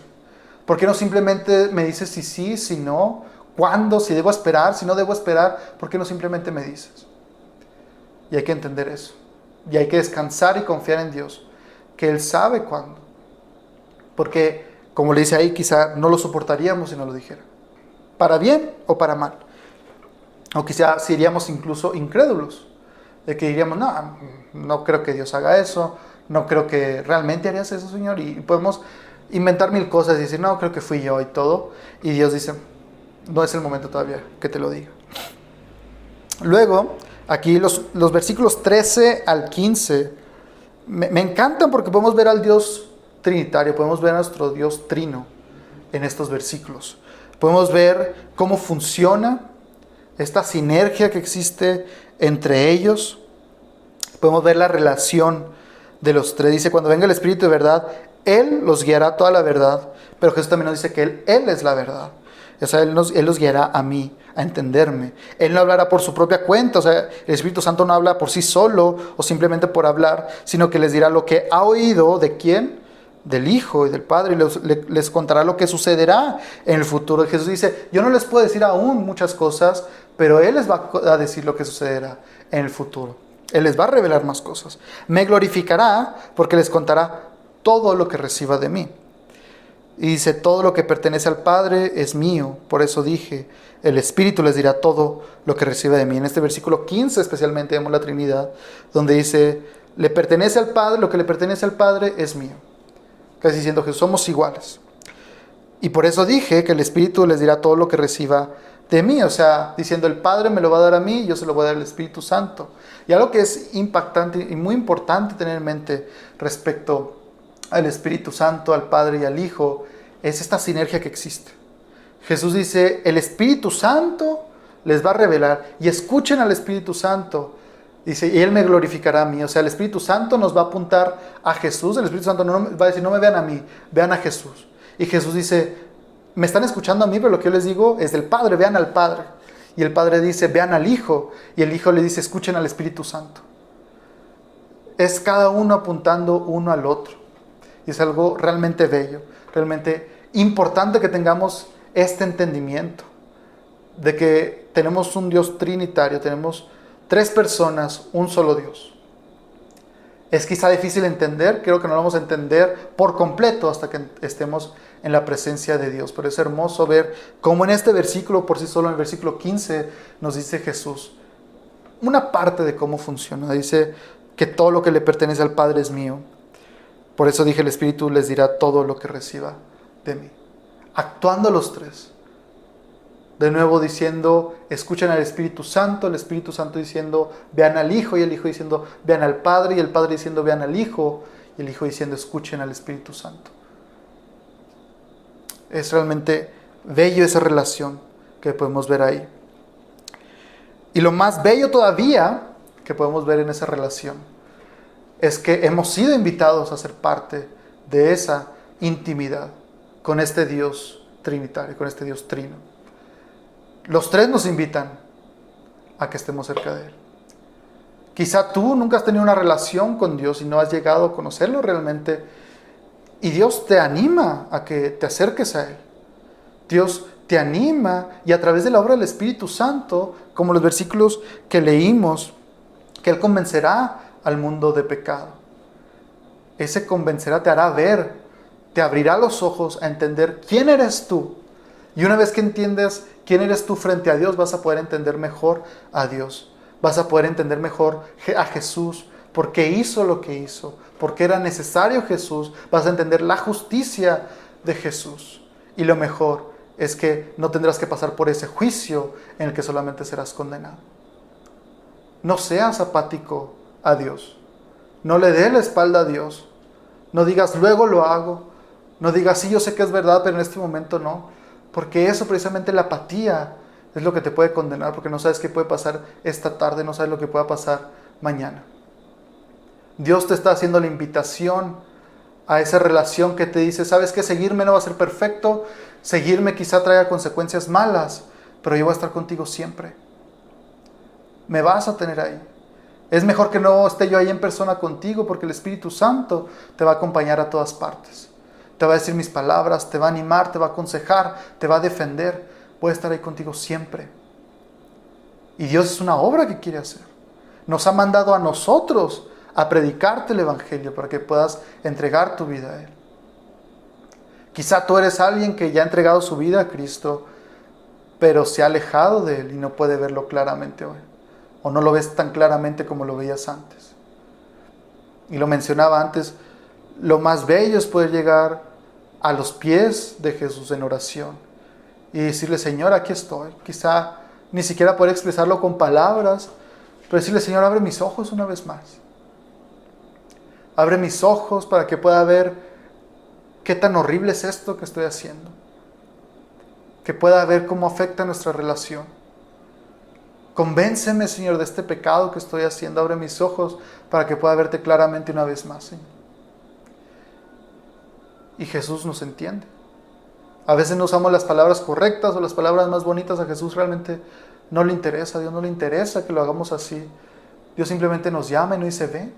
S4: ¿Por qué no simplemente me dices si sí, si no? ¿Cuándo? ¿Si debo esperar? ¿Si no debo esperar? ¿Por qué no simplemente me dices? Y hay que entender eso. Y hay que descansar y confiar en Dios, que Él sabe cuándo. Porque, como le dice ahí, quizá no lo soportaríamos si no lo dijera. Para bien o para mal. O quizá seríamos incluso incrédulos. De que diríamos, no creo que Dios haga eso. No creo que realmente harías eso, Señor. Y podemos inventar mil cosas y decir, no, creo que fui yo y todo. Y Dios dice, no es el momento todavía que te lo diga. Luego, aquí los versículos 13 al 15 me encantan porque podemos ver al Dios trinitario, podemos ver a nuestro Dios trino en estos versículos. Podemos ver cómo funciona esta sinergia que existe entre ellos. Podemos ver la relación de los tres. Dice, cuando venga el Espíritu de verdad, Él los guiará a toda la verdad, pero Jesús también nos dice que Él es la verdad. O sea, Él los guiará a mí, a entenderme. Él no hablará por su propia cuenta, o sea, el Espíritu Santo no habla por sí solo o simplemente por hablar, sino que les dirá lo que ha oído. ¿De quién? Del Hijo y del Padre, y les contará lo que sucederá en el futuro. Y Jesús dice, yo no les puedo decir aún muchas cosas, pero Él les va a decir lo que sucederá en el futuro. Él les va a revelar más cosas. Me glorificará porque les contará todo lo que reciba de mí. Y dice, todo lo que pertenece al Padre es mío. Por eso dije, el Espíritu les dirá todo lo que recibe de mí. En este versículo 15 especialmente vemos la Trinidad, donde dice, le pertenece al Padre, lo que le pertenece al Padre es mío. Casi diciendo que somos iguales. Y por eso dije que el Espíritu les dirá todo lo que reciba de mí. O sea, diciendo, el Padre me lo va a dar a mí y yo se lo voy a dar al Espíritu Santo. Y algo que es impactante y muy importante tener en mente respecto al Espíritu Santo, al Padre y al Hijo, es esta sinergia que existe. Jesús dice, el Espíritu Santo les va a revelar, y escuchen al Espíritu Santo. Dice, y Él me glorificará a mí. O sea, el Espíritu Santo nos va a apuntar a Jesús. El Espíritu Santo no va a decir, no me vean a mí, vean a Jesús. Y Jesús dice, me están escuchando a mí, pero lo que yo les digo es del Padre, vean al Padre. Y el Padre dice, vean al Hijo. Y el Hijo le dice, escuchen al Espíritu Santo. Es cada uno apuntando uno al otro. Y es algo realmente bello, realmente importante que tengamos este entendimiento de que tenemos un Dios trinitario, tenemos tres personas, un solo Dios. Es quizá difícil entender, creo que no lo vamos a entender por completo hasta que estemos en la presencia de Dios, pero es hermoso ver cómo en este versículo, por sí solo en el versículo 15, nos dice Jesús una parte de cómo funciona. Dice que todo lo que le pertenece al Padre es mío. Por eso dije, el Espíritu les dirá todo lo que reciba de mí. Actuando los tres. De nuevo diciendo, escuchen al Espíritu Santo, el Espíritu Santo diciendo, vean al Hijo, y el Hijo diciendo, vean al Padre, y el Padre diciendo, vean al Hijo, y el Hijo diciendo, escuchen al Espíritu Santo. Es realmente bello esa relación que podemos ver ahí. Y lo más bello todavía que podemos ver en esa relación es que hemos sido invitados a ser parte de esa intimidad con este Dios trinitario, con este Dios trino. Los tres nos invitan a que estemos cerca de Él. Quizá tú nunca has tenido una relación con Dios y no has llegado a conocerlo realmente. Y Dios te anima a que te acerques a Él. Dios te anima y a través de la obra del Espíritu Santo, como los versículos que leímos, que Él convencerá al mundo de pecado. Ese convencerá te hará ver, te abrirá los ojos a entender quién eres tú. Y una vez que entiendes quién eres tú frente a Dios, vas a poder entender mejor a Dios. Vas a poder entender mejor a Jesús, por qué hizo lo que hizo, por qué era necesario Jesús. Vas a entender la justicia de Jesús. Y lo mejor es que no tendrás que pasar por ese juicio en el que solamente serás condenado. No seas apático a Dios. No le des la espalda a Dios. No digas, luego lo hago. No digas, sí, yo sé que es verdad, pero en este momento no. Porque eso, precisamente la apatía, es lo que te puede condenar, porque no sabes qué puede pasar esta tarde, no sabes lo que pueda pasar mañana. Dios te está haciendo la invitación a esa relación que te dice, sabes que seguirme no va a ser perfecto, seguirme quizá traiga consecuencias malas, pero yo voy a estar contigo siempre. Me vas a tener ahí. Es mejor que no esté yo ahí en persona contigo, porque el Espíritu Santo te va a acompañar a todas partes. Te va a decir mis palabras, te va a animar, te va a aconsejar, te va a defender. Voy a estar ahí contigo siempre. Y Dios es una obra que quiere hacer. Nos ha mandado a nosotros a predicarte el Evangelio para que puedas entregar tu vida a Él. Quizá tú eres alguien que ya ha entregado su vida a Cristo, pero se ha alejado de Él y no puede verlo claramente hoy. O no lo ves tan claramente como lo veías antes. Y lo mencionaba antes, lo más bello es poder llegar a los pies de Jesús en oración y decirle, Señor, aquí estoy. Quizá ni siquiera poder expresarlo con palabras, pero decirle, Señor, abre mis ojos una vez más. Abre mis ojos para que pueda ver qué tan horrible es esto que estoy haciendo. Que pueda ver cómo afecta nuestra relación. Convénceme, Señor, de este pecado que estoy haciendo. Abre mis ojos para que pueda verte claramente una vez más, Señor. Y Jesús nos entiende. A veces no usamos las palabras correctas o las palabras más bonitas. A Jesús realmente no le interesa. A Dios no le interesa que lo hagamos así. Dios simplemente nos llama y nos dice, ven.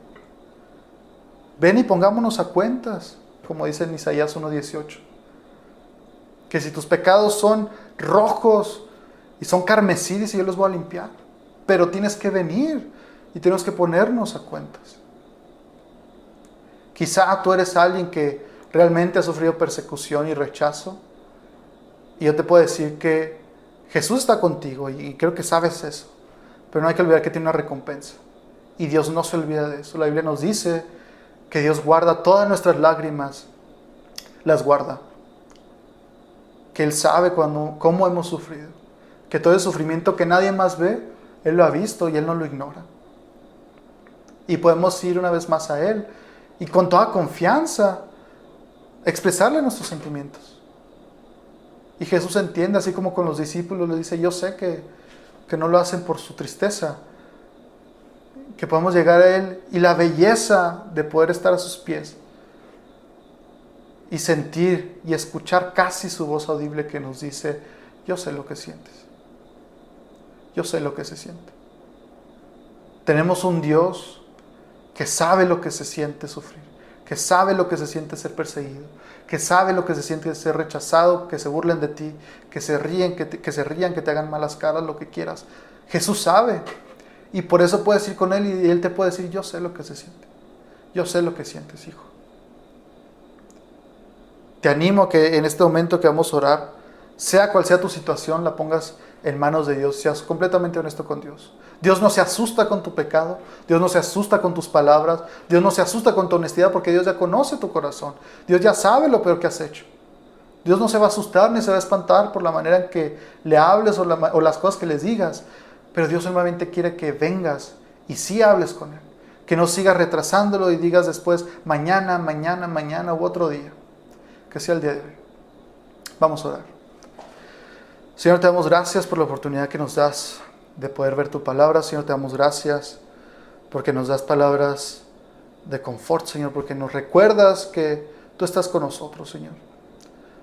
S4: Ven y pongámonos a cuentas, como dice en Isaías 1:18. Que si tus pecados son rojos y son carmesí, dice, yo los voy a limpiar. Pero tienes que venir y tenemos que ponernos a cuentas. Quizá tú eres alguien que realmente ha sufrido persecución y rechazo. Y yo te puedo decir que Jesús está contigo y creo que sabes eso. Pero no hay que olvidar que tiene una recompensa. Y Dios no se olvida de eso. La Biblia nos dice que Dios guarda todas nuestras lágrimas. Las guarda. Que Él sabe cómo hemos sufrido. Que todo el sufrimiento que nadie más ve, Él lo ha visto y Él no lo ignora. Y podemos ir una vez más a Él y con toda confianza expresarle nuestros sentimientos. Y Jesús entiende, así como con los discípulos le dice, yo sé que no lo hacen por su tristeza, que podemos llegar a Él y la belleza de poder estar a sus pies y sentir y escuchar casi su voz audible que nos dice, yo sé lo que sientes, yo sé lo que se siente. Tenemos un Dios que sabe lo que se siente sufrir, que sabe lo que se siente ser perseguido, que sabe lo que se siente ser rechazado, que se burlen de ti, que se ríen, que te hagan malas caras, lo que quieras. Jesús sabe. Y por eso puedes ir con Él y Él te puede decir, yo sé lo que se siente. Yo sé lo que sientes, hijo. Te animo a que en este momento que vamos a orar, sea cual sea tu situación, la pongas en manos de Dios. Seas completamente honesto con Dios. Dios no se asusta con tu pecado. Dios no se asusta con tus palabras. Dios no se asusta con tu honestidad porque Dios ya conoce tu corazón. Dios ya sabe lo peor que has hecho. Dios no se va a asustar ni se va a espantar por la manera en que le hables o las cosas que les digas. Pero Dios solamente quiere que vengas y sí hables con Él. Que no sigas retrasándolo y digas después mañana u otro día. Que sea el día de hoy. Vamos a orar. Señor, te damos gracias por la oportunidad que nos das de poder ver tu palabra. Señor, te damos gracias porque nos das palabras de confort, Señor, porque nos recuerdas que tú estás con nosotros, Señor.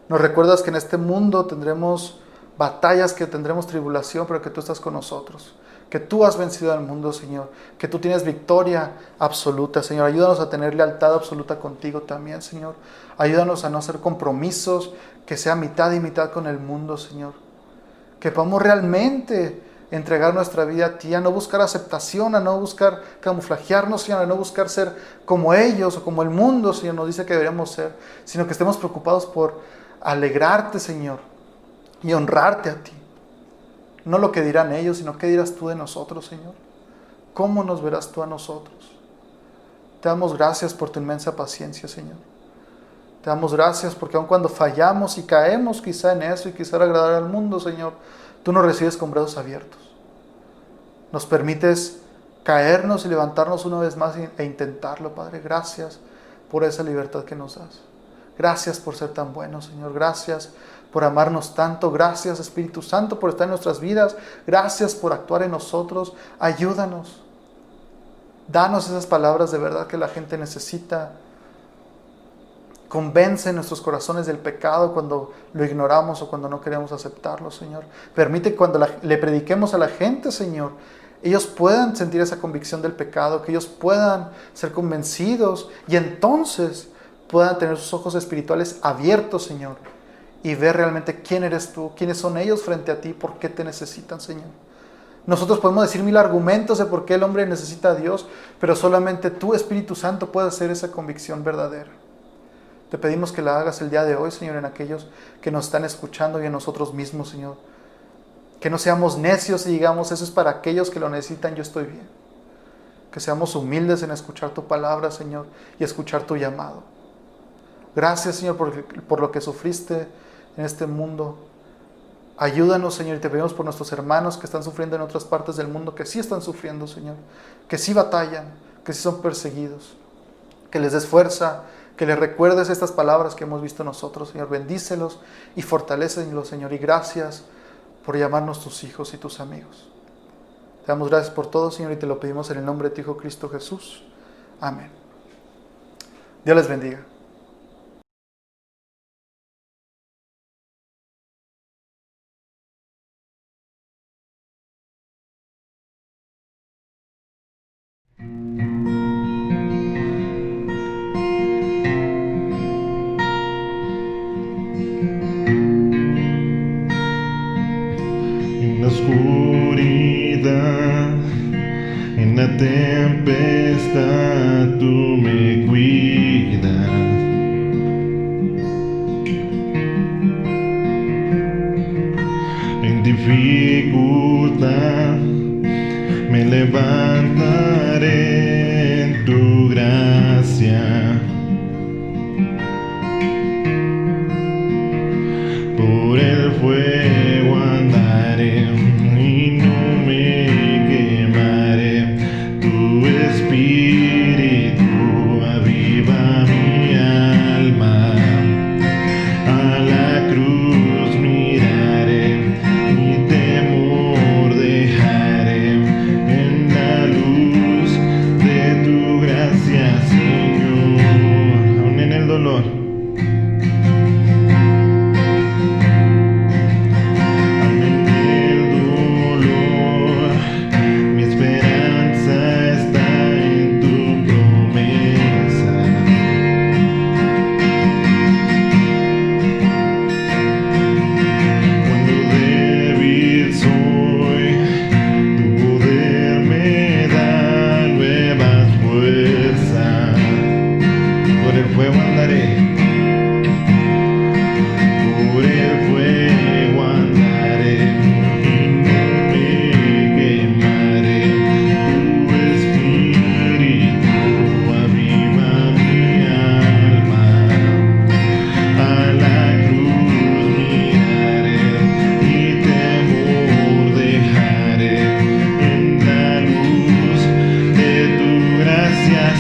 S4: Nos recuerdas que en este mundo tendremos batallas, que tendremos tribulación, pero que tú estás con nosotros. que tú has vencido al mundo, Señor, que tú tienes victoria absoluta, Señor. Ayúdanos a tener lealtad absoluta contigo también, Señor. Ayúdanos a no hacer compromisos, que sea mitad y mitad con el mundo, Señor. Que podamos realmente entregar nuestra vida a ti, a no buscar aceptación, a no buscar camuflajearnos, Señor, a no buscar ser como ellos o como el mundo, Señor, nos dice que deberíamos ser, sino que estemos preocupados por alegrarte, Señor, y honrarte a ti. No lo que dirán ellos, sino qué dirás tú de nosotros, Señor. ¿Cómo nos verás tú a nosotros? Te damos gracias por tu inmensa paciencia, Señor. Te damos gracias porque aun cuando fallamos y caemos quizá en eso y quizá agradar al mundo, Señor, tú nos recibes con brazos abiertos. Nos permites caernos y levantarnos una vez más e intentarlo, Padre. Gracias por esa libertad que nos das. Gracias por ser tan bueno, Señor. Gracias por amarnos tanto. Gracias, Espíritu Santo, por estar en nuestras vidas. Gracias por actuar en nosotros. Ayúdanos. Danos esas palabras de verdad que la gente necesita. Convence nuestros corazones del pecado cuando lo ignoramos o cuando no queremos aceptarlo, Señor. Permite que cuando le prediquemos a la gente, Señor, ellos puedan sentir esa convicción del pecado, que ellos puedan ser convencidos y entonces puedan tener sus ojos espirituales abiertos, Señor, y ver realmente quién eres tú, quiénes son ellos frente a ti, por qué te necesitan, Señor. Nosotros podemos decir mil argumentos de por qué el hombre necesita a Dios, pero solamente tú, Espíritu Santo, puedes hacer esa convicción verdadera. Te pedimos que la hagas el día de hoy, Señor, en aquellos que nos están escuchando y en nosotros mismos, Señor. Que no seamos necios y digamos, eso es para aquellos que lo necesitan, yo estoy bien. Que seamos humildes en escuchar tu palabra, Señor, y escuchar tu llamado. Gracias, Señor, por lo que sufriste en este mundo. Ayúdanos, Señor, y te pedimos por nuestros hermanos que están sufriendo en otras partes del mundo, que sí están sufriendo, Señor, que sí batallan, que sí son perseguidos. Que les des fuerza, que les recuerdes estas palabras que hemos visto nosotros, Señor. Bendícelos y fortalécelos, Señor, y gracias por llamarnos tus hijos y tus amigos. Te damos gracias por todo, Señor, y te lo pedimos en el nombre de tu Hijo Cristo Jesús. Amén. Dios les bendiga.
S1: En la oscuridad, en la tempestad, tú me cuidas. En dificultad, me levantaré en tu gracia. Por el fuego andaré y no me quemaré. Tu espíritu aviva mi alma. A la cruz miraré, mi temor dejaré en la luz de tu gracia, Señor. Aún en el dolor.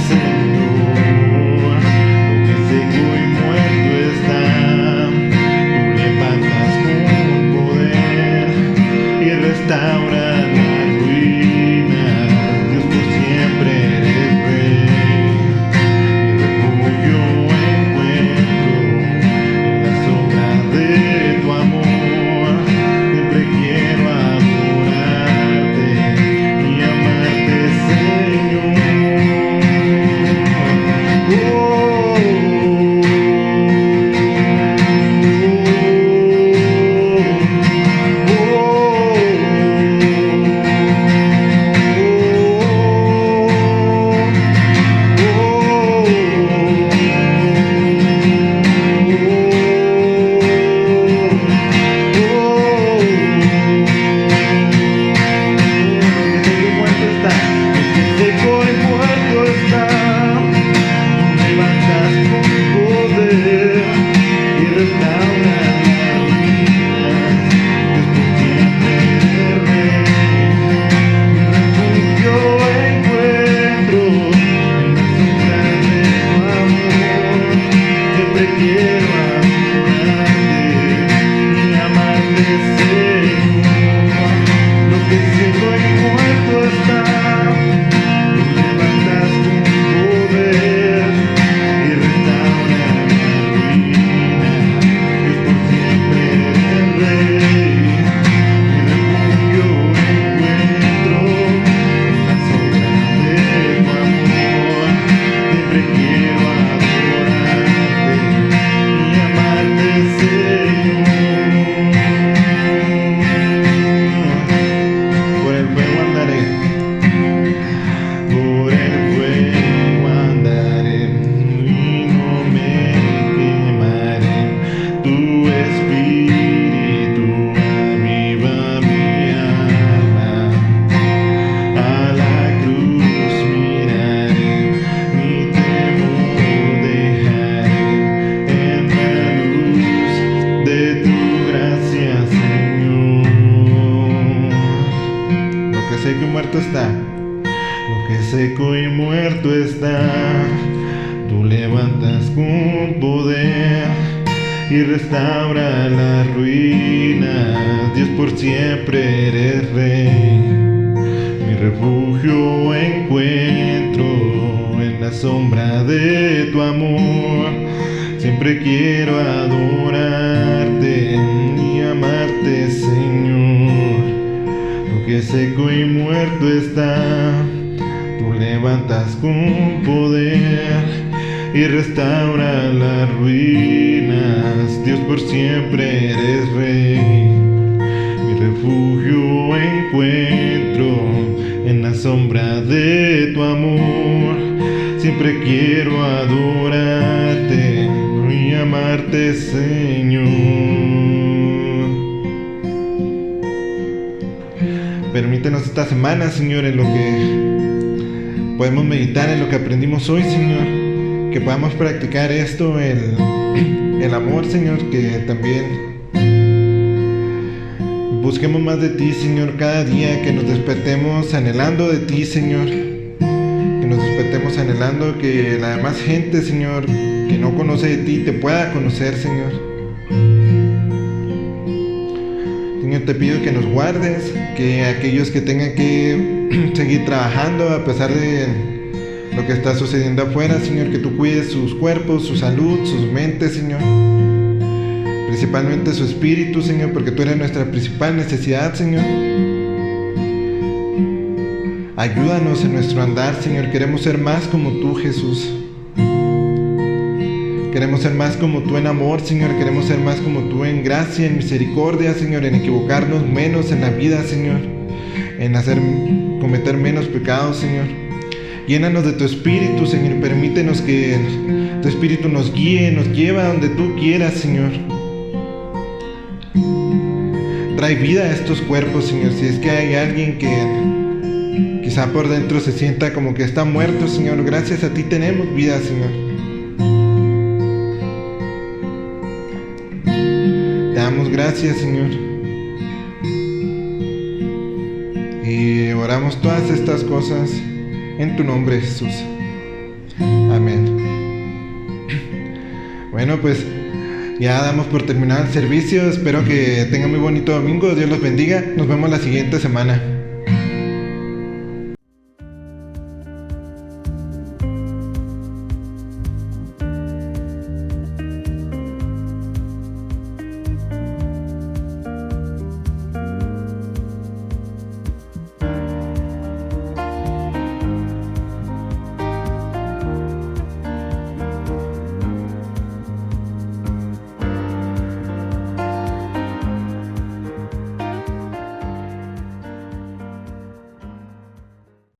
S1: Señor, porque seco y levantas con poder y restaura las ruinas. Dios, por siempre eres Rey. Mi refugio encuentro en la sombra de tu amor. Siempre quiero adorarte y amarte, Señor. Aunque seco y muerto está, tú levantas con poder y restaura las ruinas. Dios, por siempre eres Rey. Mi refugio encuentro en la sombra de tu amor. Siempre quiero adorarte y amarte, Señor. Permítenos esta semana, Señor, en lo que podemos meditar, en lo que aprendimos hoy, Señor. Que podamos practicar esto, el amor, Señor, que también busquemos más de ti, Señor, cada día, que nos despertemos anhelando de ti, Señor. Que nos despertemos anhelando que la demás gente, Señor, que no conoce de ti, te pueda conocer, Señor. Señor, te pido que nos guardes, que aquellos que tengan que seguir trabajando a pesar de lo que está sucediendo afuera, Señor, que tú cuides sus cuerpos, su salud, sus mentes, Señor. Principalmente su espíritu, Señor, porque tú eres nuestra principal necesidad, Señor. Ayúdanos en nuestro andar, Señor. Queremos ser más como tú, Jesús. Queremos ser más como tú en amor, Señor. Queremos ser más como tú en gracia, en misericordia, Señor. En equivocarnos menos en la vida, Señor. En cometer menos pecados, Señor. Llénanos de tu espíritu, Señor. Permítenos que tu espíritu nos guíe, nos lleve a donde tú quieras, Señor. Trae vida a estos cuerpos, Señor. Si es que hay alguien que quizá por dentro se sienta como que está muerto, Señor, gracias a ti tenemos vida, Señor. Te damos gracias, Señor. Y oramos todas estas cosas en tu nombre, Jesús. Amén. Bueno, pues ya damos por terminado el servicio. Espero que tengan muy bonito domingo. Dios los bendiga. Nos vemos la siguiente semana.